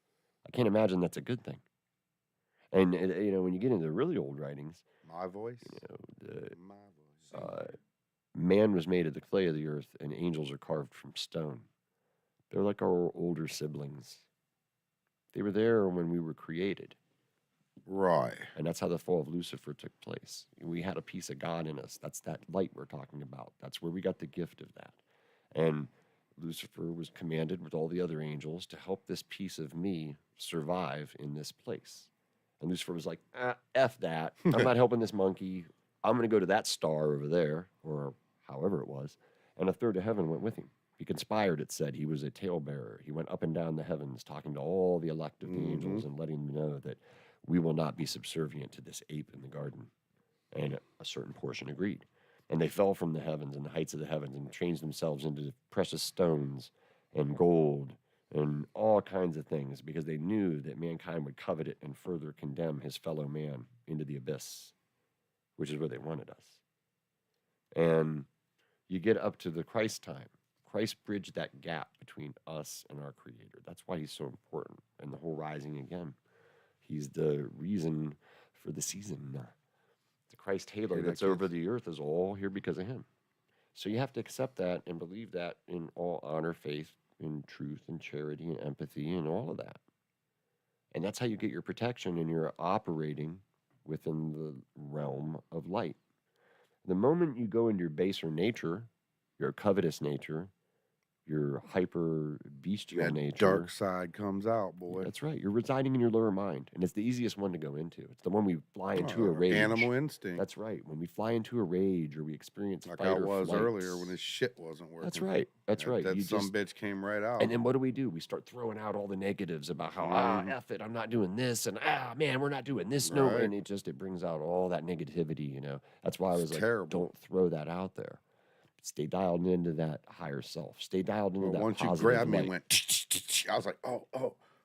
S1: I can't imagine that's a good thing. And when you get into the really old writings,
S2: My voice. My voice.
S1: Man was made of the clay of the earth, and angels are carved from stone. They're like our older siblings. They were there when we were created.
S2: Right.
S1: And that's how the fall of Lucifer took place. We had a piece of God in us. That's that light we're talking about. That's where we got the gift of that. And Lucifer was commanded with all the other angels to help this piece of me survive in this place. And Lucifer was like, F that. I'm not helping this monkey. I'm going to go to that star over there, or however it was. And a third of heaven went with him. He conspired, it said. He was a talebearer. He went up and down the heavens talking to all the elect of the angels and letting them know that we will not be subservient to this ape in the garden. And a certain portion agreed. And they fell from the heavens and the heights of the heavens and changed themselves into precious stones and gold and all kinds of things, because they knew that mankind would covet it and further condemn his fellow man into the abyss, which is where they wanted us. And you get up to the Christ time. Christ bridged that gap between us and our Creator. That's why he's so important. And the whole rising again. He's the reason for the season. The Christ halo that's over the earth is all here because of him. So you have to accept that and believe that in all honor, faith, in truth, and charity, and empathy, and all of that. And that's how you get your protection, and you're operating within the realm of light. The moment you go into your baser nature, your covetous nature, your hyper bestial
S2: That
S1: nature.
S2: dark side comes out, boy.
S1: That's right. You're residing in your lower mind, and it's the easiest one to go into. It's the one we fly into a rage.
S2: Animal instinct.
S1: That's right. When we fly into a rage or we experience
S2: like
S1: fight
S2: I
S1: or
S2: was
S1: flight.
S2: earlier when his shit wasn't working.
S1: That's right. That's right.
S2: That
S1: You
S2: some bitch came right out.
S1: And then what do? We start throwing out all the negatives about how F it, I'm not doing this, and man, we're not doing this. No, and it brings out all that negativity. That's why I was like, don't throw that out there. Stay dialed into that higher self. Stay dialed into that
S2: once
S1: positive
S2: you grabbed me
S1: light.
S2: and went, I was like, oh.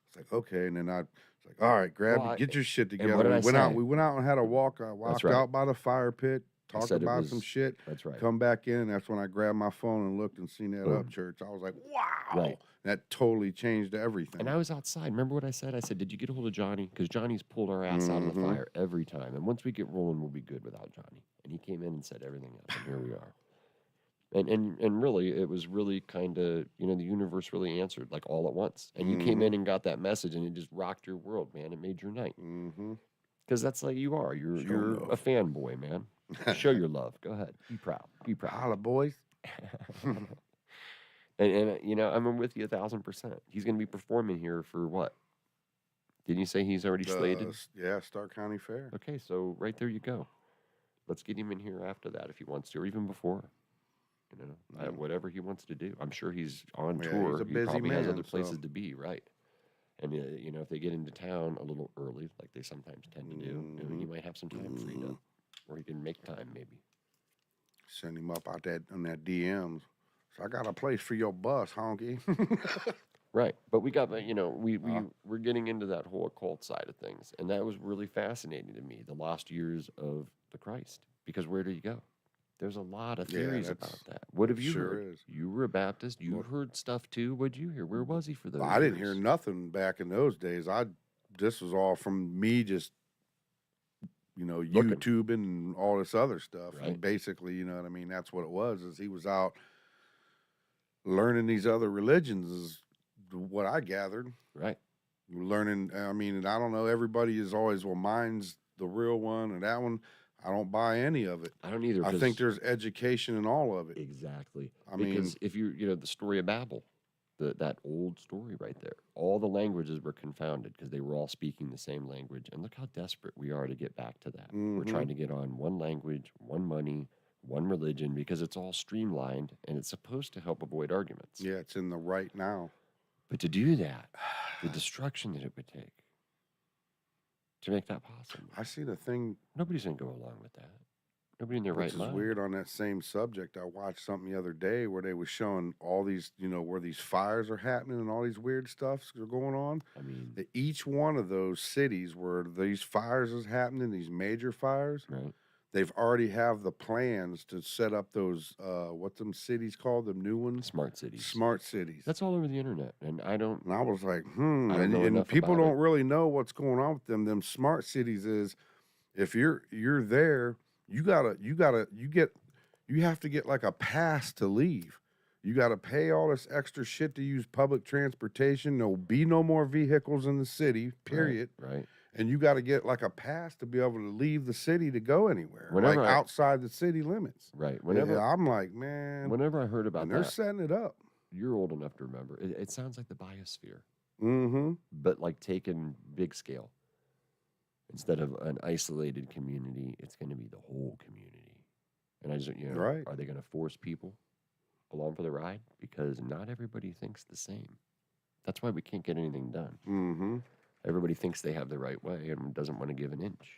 S2: It's like, okay. And then I was like, all right, get your shit together.
S1: What did I say?
S2: We went out and had a walk. I walked out by the fire pit, talked about some shit.
S1: That's right.
S2: Come back in, and that's when I grabbed my phone and looked and seen that up church. I was like, wow.
S1: Right.
S2: That totally changed everything.
S1: And I was outside. Remember what I said? I said, did you get a hold of Johnny? Because Johnny's pulled our ass out of the fire every time. And once we get rolling, we'll be good without Johnny. And he came in and said everything else. And here we are. And really, it was really kind of, the universe really answered like all at once. And you came in and got that message, and it just rocked your world, man. It made your night. Because that's like you are. You're a fanboy, man. Show your love. Go ahead. Be proud. Be proud.
S2: Holla, boys.
S1: and I'm with you 1,000%. He's going to be performing here for what? Didn't you say he's already slated?
S2: Yeah, Stark County Fair.
S1: Okay, so right there you go. Let's get him in here after that if he wants to, or even before. Whatever he wants to do. I'm sure he's on tour.
S2: He's a busy
S1: he probably has
S2: man,
S1: other places to be, right? And if they get into town a little early, like they sometimes tend to do, he might have some time freed up, or he can make time maybe.
S2: Send him up out on that DMs. So I got a place for your bus, honky.
S1: Right, but we got we're getting into that whole occult side of things, and that was really fascinating to me. The lost years of the Christ, because where do you go? There's a lot of
S2: Yeah,
S1: theories
S2: that's
S1: about that. What have you
S2: sure
S1: heard?
S2: is.
S1: You were a Baptist. You
S2: Well,
S1: heard stuff too. What'd you hear? Where was he for those
S2: I didn't hear
S1: years?
S2: nothing back in those days. This was all from me just
S1: Looking,
S2: YouTubing and all this other stuff.
S1: right?
S2: And basically, you know what I mean? That's what it was, is he was out learning these other religions is what I gathered.
S1: Right.
S2: Learning, I mean, and I don't know, everybody is always, well, mine's the real one and that one. I don't buy any of it.
S1: I don't either.
S2: I think
S1: 'Cause
S2: there's education in all of it.
S1: exactly.
S2: I mean,
S1: Because if the story of Babel, that old story right there, all the languages were confounded because they were all speaking the same language. And look how desperate we are to get back to that. We're trying to get on one language, one money, one religion, because it's all streamlined and it's supposed to help avoid arguments.
S2: yeah, it's in the right now.
S1: But to do that, the destruction that it would take to make that possible,
S2: I seen a thing,
S1: nobody's going to go along with that. Nobody in their
S2: which
S1: right
S2: is
S1: mind.
S2: weird, on that same subject. I watched something the other day where they was showing all these, where these fires are happening and all these weird stuffs are going on.
S1: I mean,
S2: That each one of those cities where these fires is happening, these major fires,
S1: right?
S2: they've already have the plans to set up those what's them cities called, them new ones,
S1: Smart cities.
S2: smart cities.
S1: That's all over the internet, and I don't.
S2: And I was like,
S1: I don't know
S2: and
S1: enough
S2: people
S1: about
S2: don't really know what's going on with them. Them smart cities is, if you're there, you have to get like a pass to leave. You got to pay all this extra shit to use public transportation. There'll be no more vehicles in the city, period.
S1: Right.
S2: And you got to get like a pass to be able to leave the city to go anywhere,
S1: Whenever
S2: like
S1: I-
S2: outside the city limits.
S1: Right.
S2: Yeah, I'm like, man,
S1: Whenever I heard about
S2: and they're
S1: that,
S2: setting it up.
S1: you're old enough to remember. It sounds like the biosphere,
S2: Mm-hmm.
S1: but like taken big scale. Instead of an isolated community, it's going to be the whole community. And I just,
S2: Right.
S1: are they going to force people along for the ride? Because not everybody thinks the same. That's why we can't get anything done.
S2: Mm-hmm.
S1: Everybody thinks they have the right way and doesn't want to give an inch.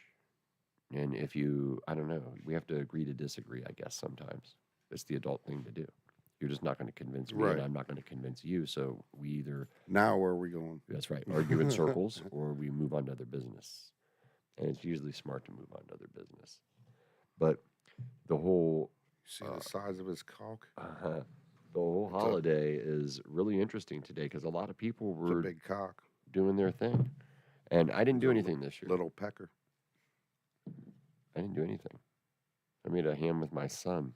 S1: And if I don't know, we have to agree to disagree, I guess, sometimes. It's the adult thing to do. You're just not going to convince me,
S2: Right.
S1: and I'm not going to convince you. So we either,
S2: Now where are we going?
S1: that's right, argue in circles, or we move on to other business. And it's usually smart to move on to other business. But the whole
S2: See the size of his cock?
S1: the whole
S2: It's a-
S1: holiday is really interesting today because a lot of people
S2: It's a
S1: were
S2: big cock.
S1: doing their thing. And I didn't do
S2: It's a
S1: anything this year.
S2: Little pecker.
S1: I didn't do anything. I made a ham with my son.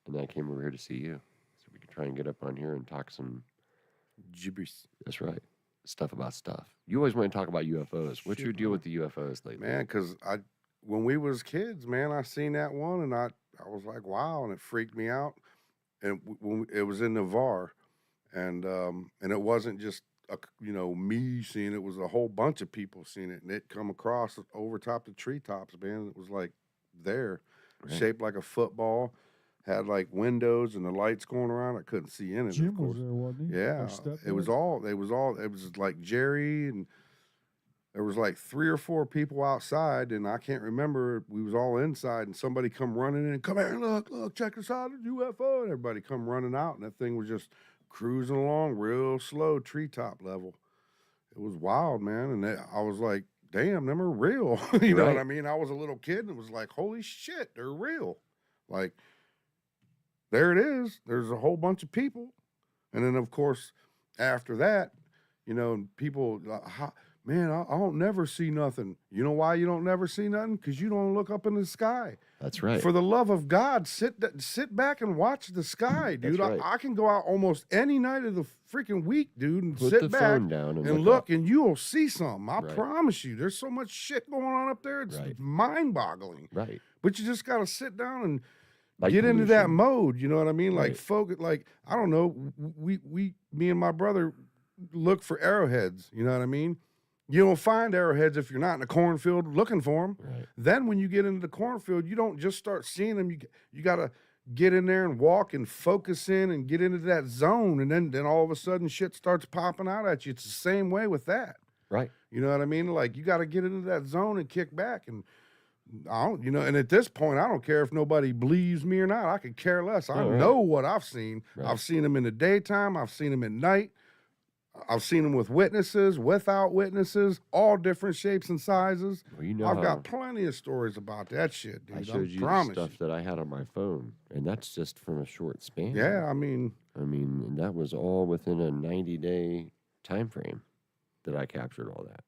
S1: And then I came over here to see you. So we could try and get up on here and talk some,
S2: Gibberish.
S1: that's right, stuff about stuff. You always want to talk about UFOs. What's your
S2: Shit,
S1: deal
S2: man.
S1: with the UFOs lately?
S2: Man, because when we was kids, man, I seen that one and I was like, wow, and it freaked me out. And when it was in Navarre, and it wasn't just me seeing it, it was a whole bunch of people seeing it, and it come across over top the treetops, man. It was like there,
S1: Right.
S2: shaped like a football, had like windows and the lights going around. I couldn't see in it,
S3: Jim
S2: of course.
S3: was there, wasn't he? Or
S2: Yeah,
S3: stepdad?
S2: it was like Jerry, and there was like 3 or 4 people outside, and I can't remember. We was all inside, and somebody come running in, come here, look, check this out, a UFO, and everybody come running out, and that thing was just cruising along real slow, treetop level. It was wild, man, and I was like, damn, them are real. You know what I
S1: Right.
S2: mean? I was a little kid, and it was like, holy shit, they're real. Like, there it is. There's a whole bunch of people. And then, of course, after that, people, man, I don't never see nothing. You know why you don't never see nothing? Because you don't look up in the sky.
S1: That's right.
S2: For the love of God, sit back and watch the sky, dude.
S1: That's right.
S2: I can go out almost any night of the freaking week, dude, and
S1: Put
S2: sit
S1: the
S2: back
S1: phone down and
S2: and
S1: look
S2: look,
S1: up.
S2: and you'll see something. I
S1: Right.
S2: promise you. There's so much shit going on up there. It's
S1: Right.
S2: mind-boggling.
S1: Right.
S2: But you just got to sit down and
S1: Light
S2: get into that
S1: pollution.
S2: mode, you know what I mean? Like
S1: Right.
S2: focus, like I don't know, me and my brother look for arrowheads, you know what I mean? You don't find arrowheads if you're not in a cornfield looking for them.
S1: Right.
S2: Then when you get into the cornfield, you don't just start seeing them. You got to get in there and walk and focus in and get into that zone, and then all of a sudden shit starts popping out at you. It's the same way with that.
S1: Right.
S2: You know what I mean? Like you got to get into that zone and kick back, and I don't, and at this point, I don't care if nobody believes me or not. I could care less. I
S1: Oh, right.
S2: know what I've seen.
S1: Right.
S2: I've seen them in the daytime. I've seen them at night. I've seen them with witnesses, without witnesses, all different shapes and sizes.
S1: Well, you know
S2: I've
S1: how
S2: got plenty of stories about that shit,
S1: I
S2: dude. I
S1: showed you the
S2: promise
S1: stuff
S2: you.
S1: that I had on my phone, and that's just from a short span.
S2: Yeah, I mean,
S1: and that was all within a 90-day time frame that I captured all that.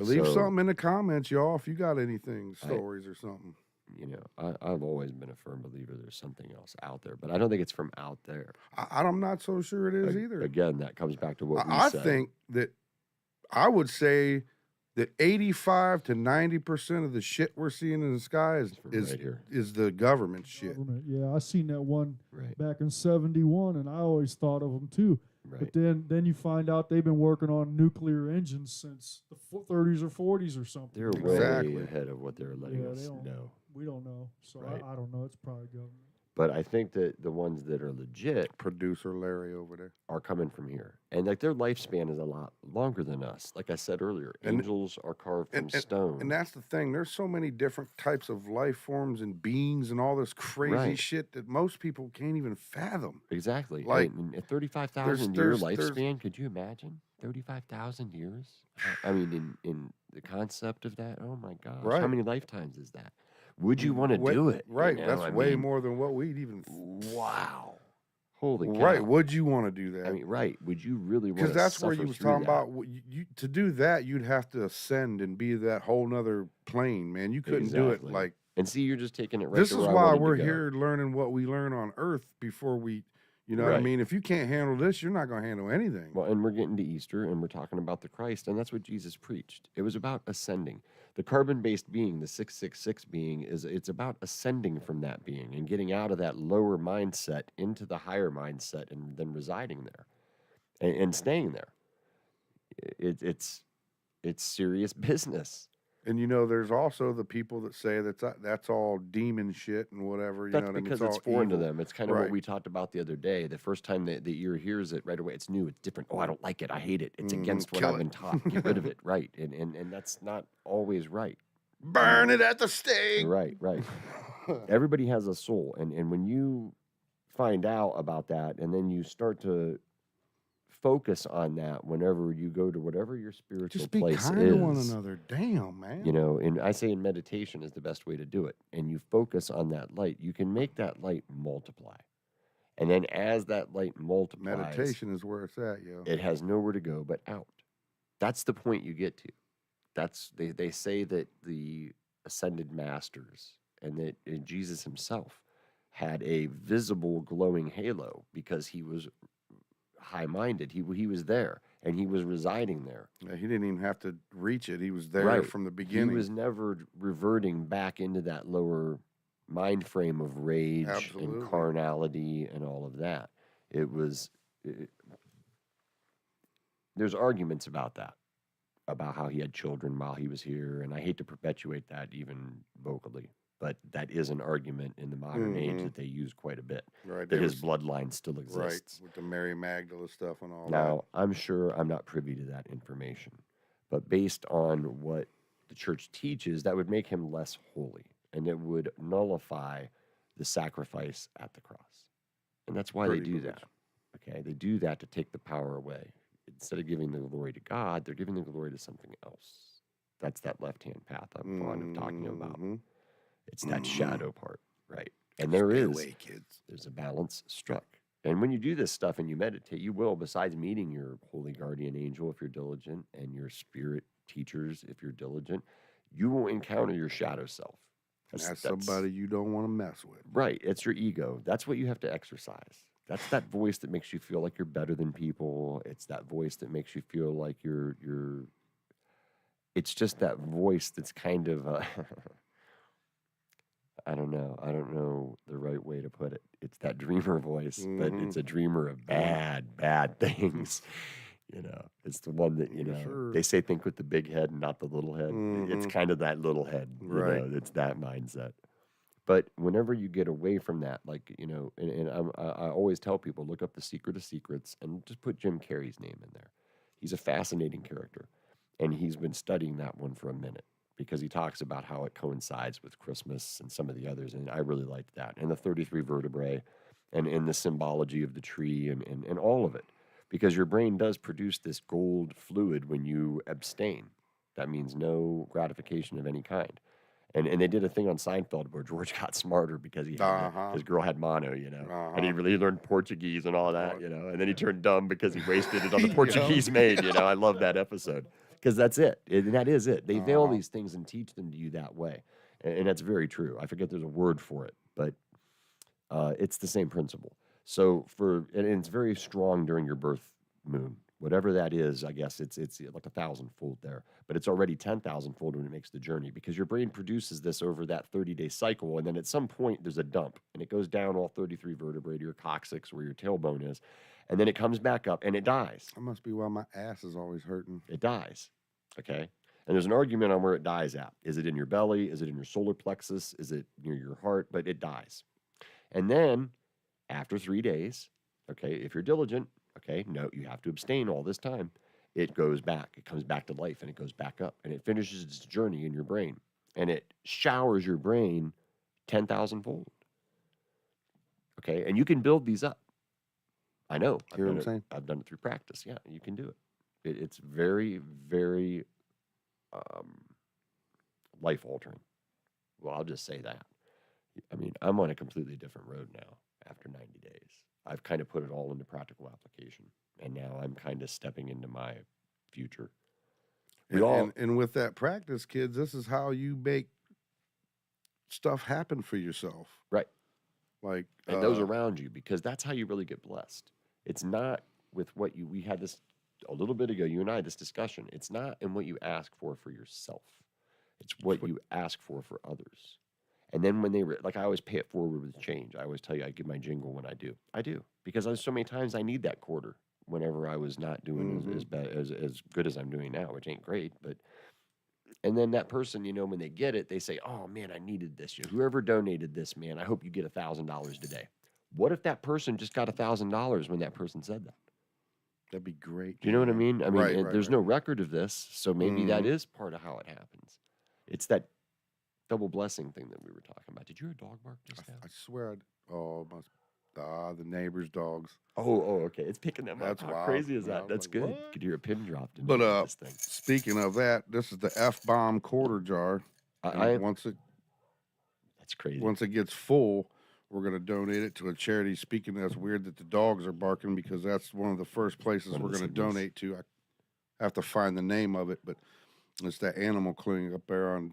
S2: leave
S1: So,
S2: something in the comments, y'all, if you got anything,
S1: I,
S2: stories or something.
S1: I've always been a firm believer there's something else out there, but I don't think it's from out there.
S2: I'm not so sure it is either.
S1: Again, that comes back to what we
S2: I
S1: said.
S2: think that I would say that 85 to 90% of the shit we're seeing in the sky
S1: It's from right here.
S2: is the government shit.
S3: Government. Yeah, I seen that one
S1: Right.
S3: back in '71, and I always thought of them too.
S1: Right.
S3: But then you find out they've been working on nuclear engines since the 30s or 40s or something.
S1: They're
S2: Exactly.
S1: way ahead of what they're letting
S3: Yeah,
S1: us
S3: they don't-
S1: know.
S3: We don't know, so
S1: Right.
S3: I don't know. It's probably government.
S1: But I think that the ones that are legit
S2: Producer Larry over there.
S1: are coming from here. And like their lifespan is a lot longer than us. Like I said earlier,
S2: And-
S1: angels are carved from stone.
S2: And that's the thing. There's so many different types of life forms and beings and all this crazy
S1: Right.
S2: shit that most people can't even fathom.
S1: Exactly.
S2: Like,
S1: and at 35,000 year
S2: there's-
S1: lifespan, could you imagine? 35,000 years? I mean, in the concept of that, oh my gosh.
S2: Right.
S1: How many lifetimes is that? Would you want to do it? you
S2: Right.
S1: know?
S2: That's
S1: I
S2: way
S1: mean,
S2: more than what we'd even.
S1: Wow. Holy cow.
S2: Right. Would you want to do that?
S1: I mean, right. Would you really want
S2: Because
S1: to
S2: that's where
S1: suffer
S2: you was
S1: through
S2: talking
S1: that?
S2: about to do that, you'd have to ascend and be that whole nother plane, man. You couldn't do it
S1: Exactly.
S2: like
S1: And see, you're just taking it right
S2: this
S1: to
S2: is
S1: where I
S2: why
S1: wanted to
S2: we're
S1: go.
S2: here learning what we learn on Earth before we, you know what I
S1: Right.
S2: mean? If you can't handle this, you're not going to handle anything.
S1: Well, and we're getting to Easter and we're talking about the Christ, and that's what Jesus preached. It was about ascending. The carbon-based being, the 666 being, it's about ascending from that being and getting out of that lower mindset into the higher mindset and then residing there and staying there. It's serious business.
S2: And you know, there's also the people that say that's all demon shit and whatever. You
S1: That's
S2: know what
S1: because
S2: I mean?
S1: it's
S2: all
S1: foreign to
S2: evil.
S1: them. It's kind of what
S2: Right.
S1: we talked about the other day. The first time the ear hears it right away, it's new, it's different. Oh, I don't like it. I hate it. It's against what
S2: kill
S1: I've
S2: it.
S1: been taught. Get rid of it. Right. And that's not always right.
S2: Burn it at the stake.
S1: Right. Everybody has a soul. And when you find out about that and then you start to focus on that whenever you go to whatever your spiritual
S2: Just be
S1: place
S2: kind
S1: is.
S2: to one another. Damn, man.
S1: You know, and I say in meditation is the best way to do it. And you focus on that light. You can make that light multiply. And then as that light multiplies,
S2: Meditation is where it's at, yo.
S1: it has nowhere to go but out. That's the point you get to. That's they say that the ascended masters and that Jesus himself had a visible glowing halo because he was high-minded. He was there and he was residing there.
S2: Yeah, he didn't even have to reach it. He was there
S1: Right.
S2: from the beginning.
S1: He was never reverting back into that lower mind frame of rage
S2: Absolutely.
S1: and carnality and all of that. There's arguments about that, about how he had children while he was here, and I hate to perpetuate that even vocally, but that is an argument in the modern age
S2: Mhm.
S1: that they use quite a bit,
S2: right.
S1: that
S2: there
S1: his
S2: was-
S1: bloodline still
S2: right
S1: exists.
S2: with the Mary Magdalene stuff and all
S1: Now, I'm sure I'm not privy to that information, but based on what the church teaches, that would make him less holy, and it would nullify the sacrifice at the cross. And that's why
S2: Pretty
S1: they do
S2: much.
S1: that. Okay, they do that to take the power away. Instead of giving the glory to God, they're giving the glory to something else. That's that left-hand path I'm fond of talking about.
S2: Mhm.
S1: It's that
S2: Mhm.
S1: shadow part, right? And there
S2: Stay
S1: is
S2: away, kids.
S1: there's a balance struck. And when you do this stuff and you meditate, you will, besides meeting your holy guardian angel if you're diligent, and your spirit teachers if you're diligent, you will encounter your shadow self.
S2: And that's somebody you don't want to mess with.
S1: Right. It's your ego. That's what you have to exercise. That's that voice that makes you feel like you're better than people. It's that voice that makes you feel like you're it's just that voice that's kind of I don't know the right way to put it. It's that dreamer voice, but it's a dreamer of bad things. You know, it's the one that, you know,
S2: Sure.
S1: they say think with the big head and not the little head. It's
S2: Mhm.
S1: kind of that little head, you
S2: Right.
S1: know, it's that mindset. But whenever you get away from that, like, you know, and I always tell people, look up The Secret of Secrets and just put Jim Carrey's name in there. He's a fascinating character. And he's been studying that one for a minute because he talks about how it coincides with Christmas and some of the others. And I really liked that. And the 33 vertebrae and the symbology of the tree and all of it. because your brain does produce this gold fluid when you abstain. That means no gratification of any kind. And they did a thing on Seinfeld where George got smarter because
S2: Uh-huh.
S1: his girl had mono, and he
S2: Uh-huh.
S1: really learned Portuguese and all that, and then he turned dumb because he wasted it on the
S2: Yep.
S1: Portuguese maid. I love that episode because that's it. And that is it. They veil
S2: Uh-huh.
S1: these things and teach them to you that way. And that's very true. I forget there's a word for it, but it's the same principle. So and it's very strong during your birth moon, whatever that is. I guess it's like 1,000-fold there, but it's already 10,000-fold when it makes the journey because your brain produces this over that 30-day cycle, and then at some point there's a dump, and it goes down all 33 vertebrae to your coccyx where your tailbone is, and then it comes back up and it dies.
S2: That must be why my ass is always hurting.
S1: It dies. Okay. And there's an argument on where it dies at. Is it in your belly? Is it in your solar plexus? Is it near your heart? But it dies. And then after 3 days, okay, if you're diligent, okay, no, you have to abstain all this time. It goes back. It comes back to life and it goes back up and it finishes its journey in your brain and it showers your brain 10,000-fold. Okay. And you can build these up. I know.
S2: Hear what I'm saying?
S1: I've done it through practice. Yeah, you can do it. It's very, very life altering. Well, I'll just say that. I mean, I'm on a completely different road now after 90 days. I've kind of put it all into practical application, and now I'm kind of stepping into my future.
S2: And with that practice, kids, this is how you make stuff happen for yourself.
S1: Right.
S2: Like
S1: and those around you, because that's how you really get blessed. It's not with what we had this a little bit ago, you and I had this discussion. It's not in what you ask for yourself. It's what you ask for others. And then when I always pay it forward with change. I always tell you I give my jingle when I do. I do. Because there's so many times I need that quarter whenever I was not doing as good as I'm doing now, which ain't great. And then that person, when they get it, they say, oh man, I needed this. Whoever donated this, man, I hope you get $1,000 today. What if that person just got $1,000 when that person said that?
S2: That'd be great.
S1: Do you know what I mean? I mean,
S2: right,
S1: there's no record of this, so maybe that is part of how it happens. It's that double blessing thing that we were talking about. Did you hear a dog bark just now?
S2: I swear. The neighbor's dogs.
S1: Oh, okay. It's picking them
S2: That's
S1: up. How
S2: wild.
S1: crazy is
S2: I
S1: that?
S2: was
S1: That's
S2: like,
S1: good.
S2: what?
S1: You could hear a pin dropped in
S2: But
S1: this thing.
S2: speaking of that, this is the F-bomb quarter jar. Once
S1: that's crazy.
S2: Once it gets full, we're going to donate it to a charity. Speaking of, that's weird that the dogs are barking because that's one of the first places we're going to donate to. I have to find the name of it, but it's that animal clinic up there on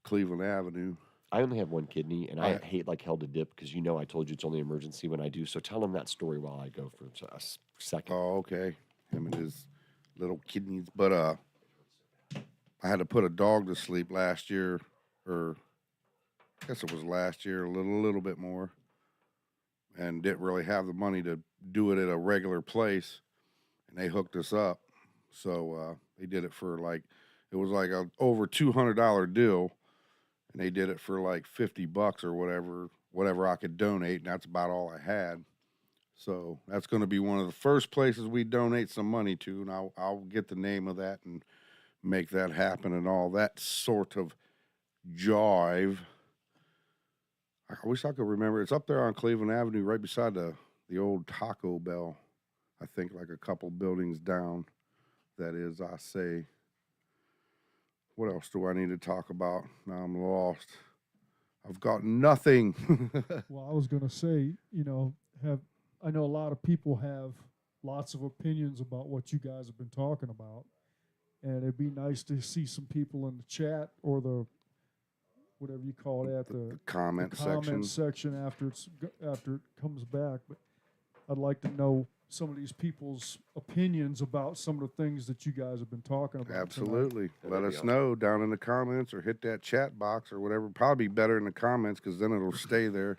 S2: Cleveland Avenue.
S1: I only have one kidney, and I hate like hell to dip because I told you it's only emergency when I do. So tell him that story while I go for a second.
S2: Oh, okay. Him and his little kidneys. But I had to put a dog to sleep last year, or I guess it was last year, a little bit more, and didn't really have the money to do it at a regular place, and they hooked us up. So they did it for it was like a over $200 deal. And they did it for like $50 or whatever I could donate, and that's about all I had. So that's going to be one of the first places we donate some money to, and I'll get the name of that and make that happen and all that sort of jive. I wish I could remember. It's up there on Cleveland Avenue, right beside the old Taco Bell. I think like a couple buildings down. That is, I say. What else do I need to talk about? Now I'm lost. I've got nothing.
S3: Well, I was going to say, I know a lot of people have lots of opinions about what you guys have been talking about. And it'd be nice to see some people in the chat or the, whatever you call that,
S2: the comment
S3: section after it comes back. But I'd like to know some of these people's opinions about some of the things that you guys have been talking about.
S2: Absolutely. Let us know down in the comments or hit that chat box or whatever. Probably better in the comments because then it'll stay there.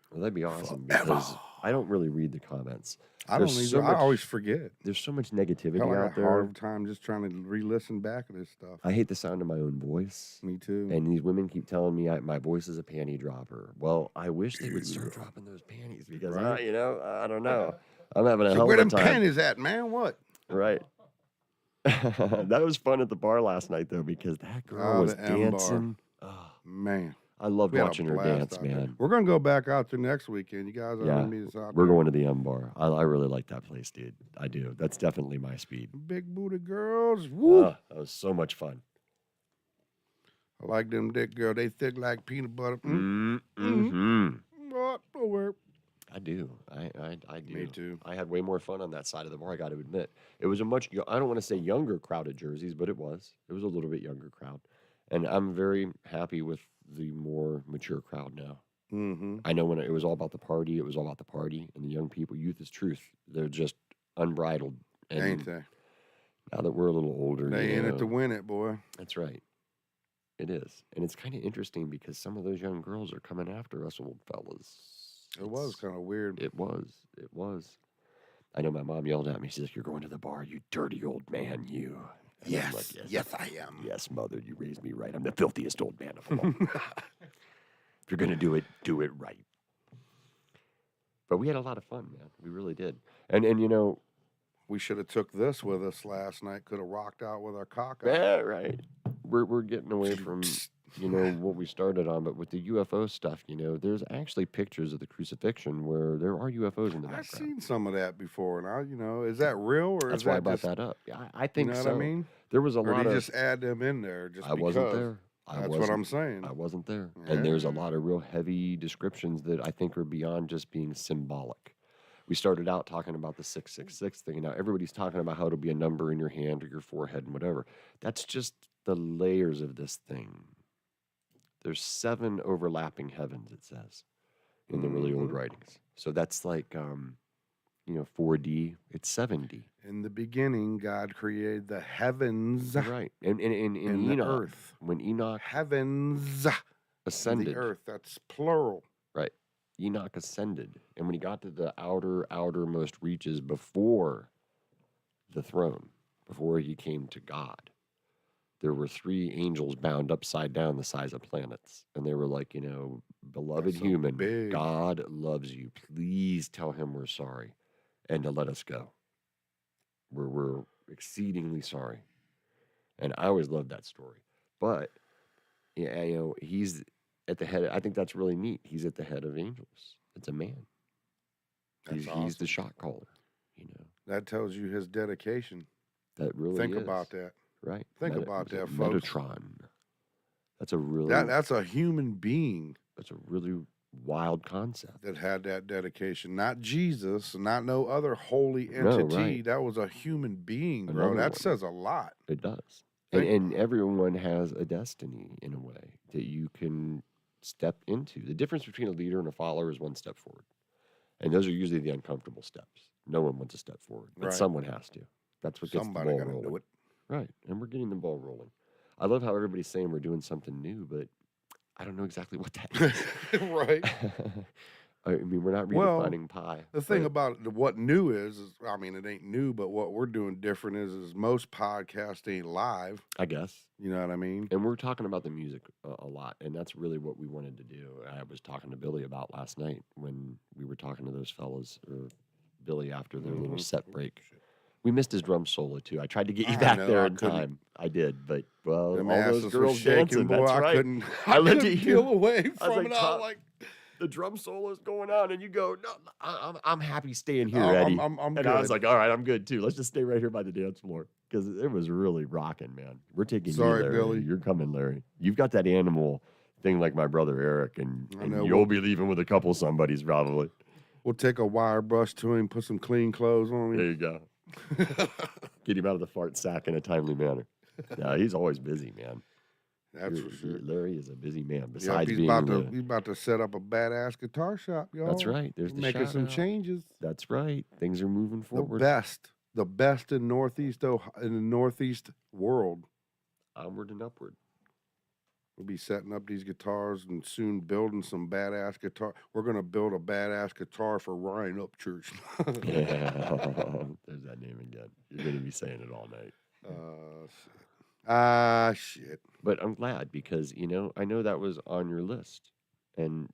S1: Well, that'd be awesome because I don't really read the comments.
S2: I don't either. I always forget.
S1: There's so much negativity
S2: out
S1: there.
S2: I have a hard time just trying to re-listen back at this stuff.
S1: I hate the sound of my own voice.
S2: Me too.
S1: And these women keep telling me my voice is a panty dropper. Well, I wish they would start dropping those panties because, I don't know. I'm having a hell of a time.
S2: Where them panties at, man? What?
S1: Right. That was fun at the bar last night, though, because that girl was dancing.
S2: Oh, man.
S1: I loved
S2: We had a
S1: watching her
S2: blast
S1: dance,
S2: out there.
S1: man.
S2: We're gonna go back out there next weekend. You guys are
S1: Yeah,
S2: gonna meet us out
S1: we're
S2: there.
S1: going to the M Bar. I really like that place, dude. I do. That's definitely my speed.
S2: Big booty girls. Woo!
S1: That was so much fun.
S2: I like them dick girls. They thick like peanut butter.
S1: Mm-hmm.
S2: Oh, work.
S1: I do. I do.
S2: Me too.
S1: I had way more fun on that side of the bar, I got to admit. It was a much, I don't want to say younger crowd of Jerseys, but it was. It was a little bit younger crowd. And I'm very happy with the more mature crowd now.
S2: Mm-hmm.
S1: I know when it was all about the party, it was all about the party. And the young people, youth is truth. They're just unbridled. And
S2: Ain't they?
S1: now that we're a little older,
S2: They
S1: you
S2: in
S1: know,
S2: it to win it, boy.
S1: That's right. It is. And it's kind of interesting because some of those young girls are coming after us old fellas.
S2: It was
S1: It's-
S2: kind of weird.
S1: It was. It was. I know my mom yelled at me. She's like, "You're going to the bar, you dirty old man, you." And I'm like,
S2: Yes, I am.
S1: Yes, mother, you raised me right. I'm the filthiest old man of them all. If you're going to do it right. But we had a lot of fun, man. We really did. And you know,
S2: We should have took this with us last night. Could have rocked out with our cock out.
S1: yeah, right. We're getting away from, you know, what we started on, but with the UFO stuff, you know, there's actually pictures of the crucifixion where there are UFOs in the
S2: I've
S1: background.
S2: seen some of that before, and is that real or
S1: That's
S2: is
S1: why I
S2: that
S1: brought
S2: just,
S1: that up. Yeah, I think
S2: you know
S1: so.
S2: what I mean?
S1: There was a
S2: Or
S1: lot
S2: do you
S1: of.
S2: just add them in there just
S1: I
S2: because?
S1: wasn't there.
S2: That's what I'm saying.
S1: I wasn't there. And there's a
S2: Yeah.
S1: lot of real heavy descriptions that I think are beyond just being symbolic. We started out talking about the 666 thing, and now everybody's talking about how it'll be a number in your hand or your forehead and whatever. That's just the layers of this thing. There's 7 overlapping heavens, it says, in the really old
S2: Mhm.
S1: writings. So that's like, 4D. It's 7D.
S2: In the beginning, God created the heavens
S1: Right. And in
S2: and the
S1: Enoch,
S2: earth.
S1: when Enoch
S2: Heavens and
S1: ascended,
S2: the earth. That's plural.
S1: right? Enoch ascended, and when he got to the outermost reaches before the throne, before he came to God, there were 3 angels bound upside down the size of planets, and they were like, beloved
S2: That's so
S1: human,
S2: big.
S1: God loves you. Please tell him we're sorry, and to let us go. We're exceedingly sorry, and I always loved that story. But yeah, he's at the head. I think that's really neat. He's at the head of angels. It's a man.
S2: That's
S1: He's the
S2: awesome.
S1: shot caller.
S2: That tells you his dedication.
S1: That really
S2: Think
S1: is.
S2: about that.
S1: Right.
S2: Think about
S1: was it
S2: that, folks.
S1: Metatron. That's a really
S2: That's a human being
S1: that's a really wild concept.
S2: that had that dedication. Not Jesus, not no other holy
S1: No,
S2: entity.
S1: right.
S2: That was a human being, bro.
S1: Another
S2: that
S1: one.
S2: says a lot.
S1: It does.
S2: Think
S1: And everyone has a destiny in a way that you can step into. The difference between a leader and a follower is one step forward. And those are usually the uncomfortable steps. No one wants to step forward, but
S2: Right.
S1: someone has to. That's what gets
S2: Somebody
S1: the ball
S2: got to
S1: rolling.
S2: do it.
S1: Right. And we're getting the ball rolling. I love how everybody's saying we're doing something new, but I don't know exactly what that is.
S2: Right.
S1: I mean, we're not
S2: Well,
S1: redefining pie.
S2: The thing
S1: but
S2: about what new is, it ain't new, but what we're doing different is most podcasts ain't live.
S1: I guess.
S2: You know what I mean?
S1: And we're talking about the music a lot, and that's really what we wanted to do. I was talking to Billy about last night when we were talking to those fellas, or Billy after their little
S2: Mhm.
S1: set break. We missed his drum solo too. I tried to get you
S2: I
S1: back
S2: know,
S1: there
S2: I
S1: in
S2: couldn't-
S1: time. I did, but all
S2: Them
S1: those
S2: asses was
S1: girls
S2: shaking,
S1: dancing.
S2: boy.
S1: That's
S2: I
S1: right.
S2: couldn't.
S1: I looked
S2: couldn't
S1: at you.
S2: peel away
S1: I was
S2: from
S1: like,
S2: it. I
S1: "Tom,
S2: was like,
S1: the drum solo's going on," and you go, "No, I'm happy staying here,
S2: "Oh,
S1: Eddie."
S2: I'm
S1: and
S2: good.
S1: I was like, "All right, I'm good too. Let's just stay right here by the dance floor because it was really rocking, man. We're taking
S2: Sorry,
S1: you, Larry.
S2: Billy.
S1: You're coming, Larry. You've got that animal thing like my brother Eric, and
S2: I know,
S1: you'll
S2: we'll-
S1: be leaving with a couple somebodies probably.
S2: We'll take a wire brush to him, put some clean clothes on
S1: There
S2: him.
S1: you go. Get him out of the fart sack in a timely manner. Yeah, he's always busy, man.
S2: That's for sure.
S1: Larry is a busy man.
S2: Yep,
S1: Besides
S2: he's
S1: being
S2: about
S1: in
S2: to
S1: the,
S2: he's about to set up a badass guitar shop, y'all.
S1: that's right. There's
S2: We're
S1: the
S2: making some
S1: shout-out.
S2: changes.
S1: That's right. Things are moving forward.
S2: The best in the Northeast world.
S1: Onward and upward.
S2: We'll be setting up these guitars and soon building some badass guitar. We're gonna build a badass guitar for Ryan Upchurch.
S1: Yeah. There's that name again. You're going to be saying it all night.
S2: Shit.
S1: But I'm glad because, I know that was on your list. And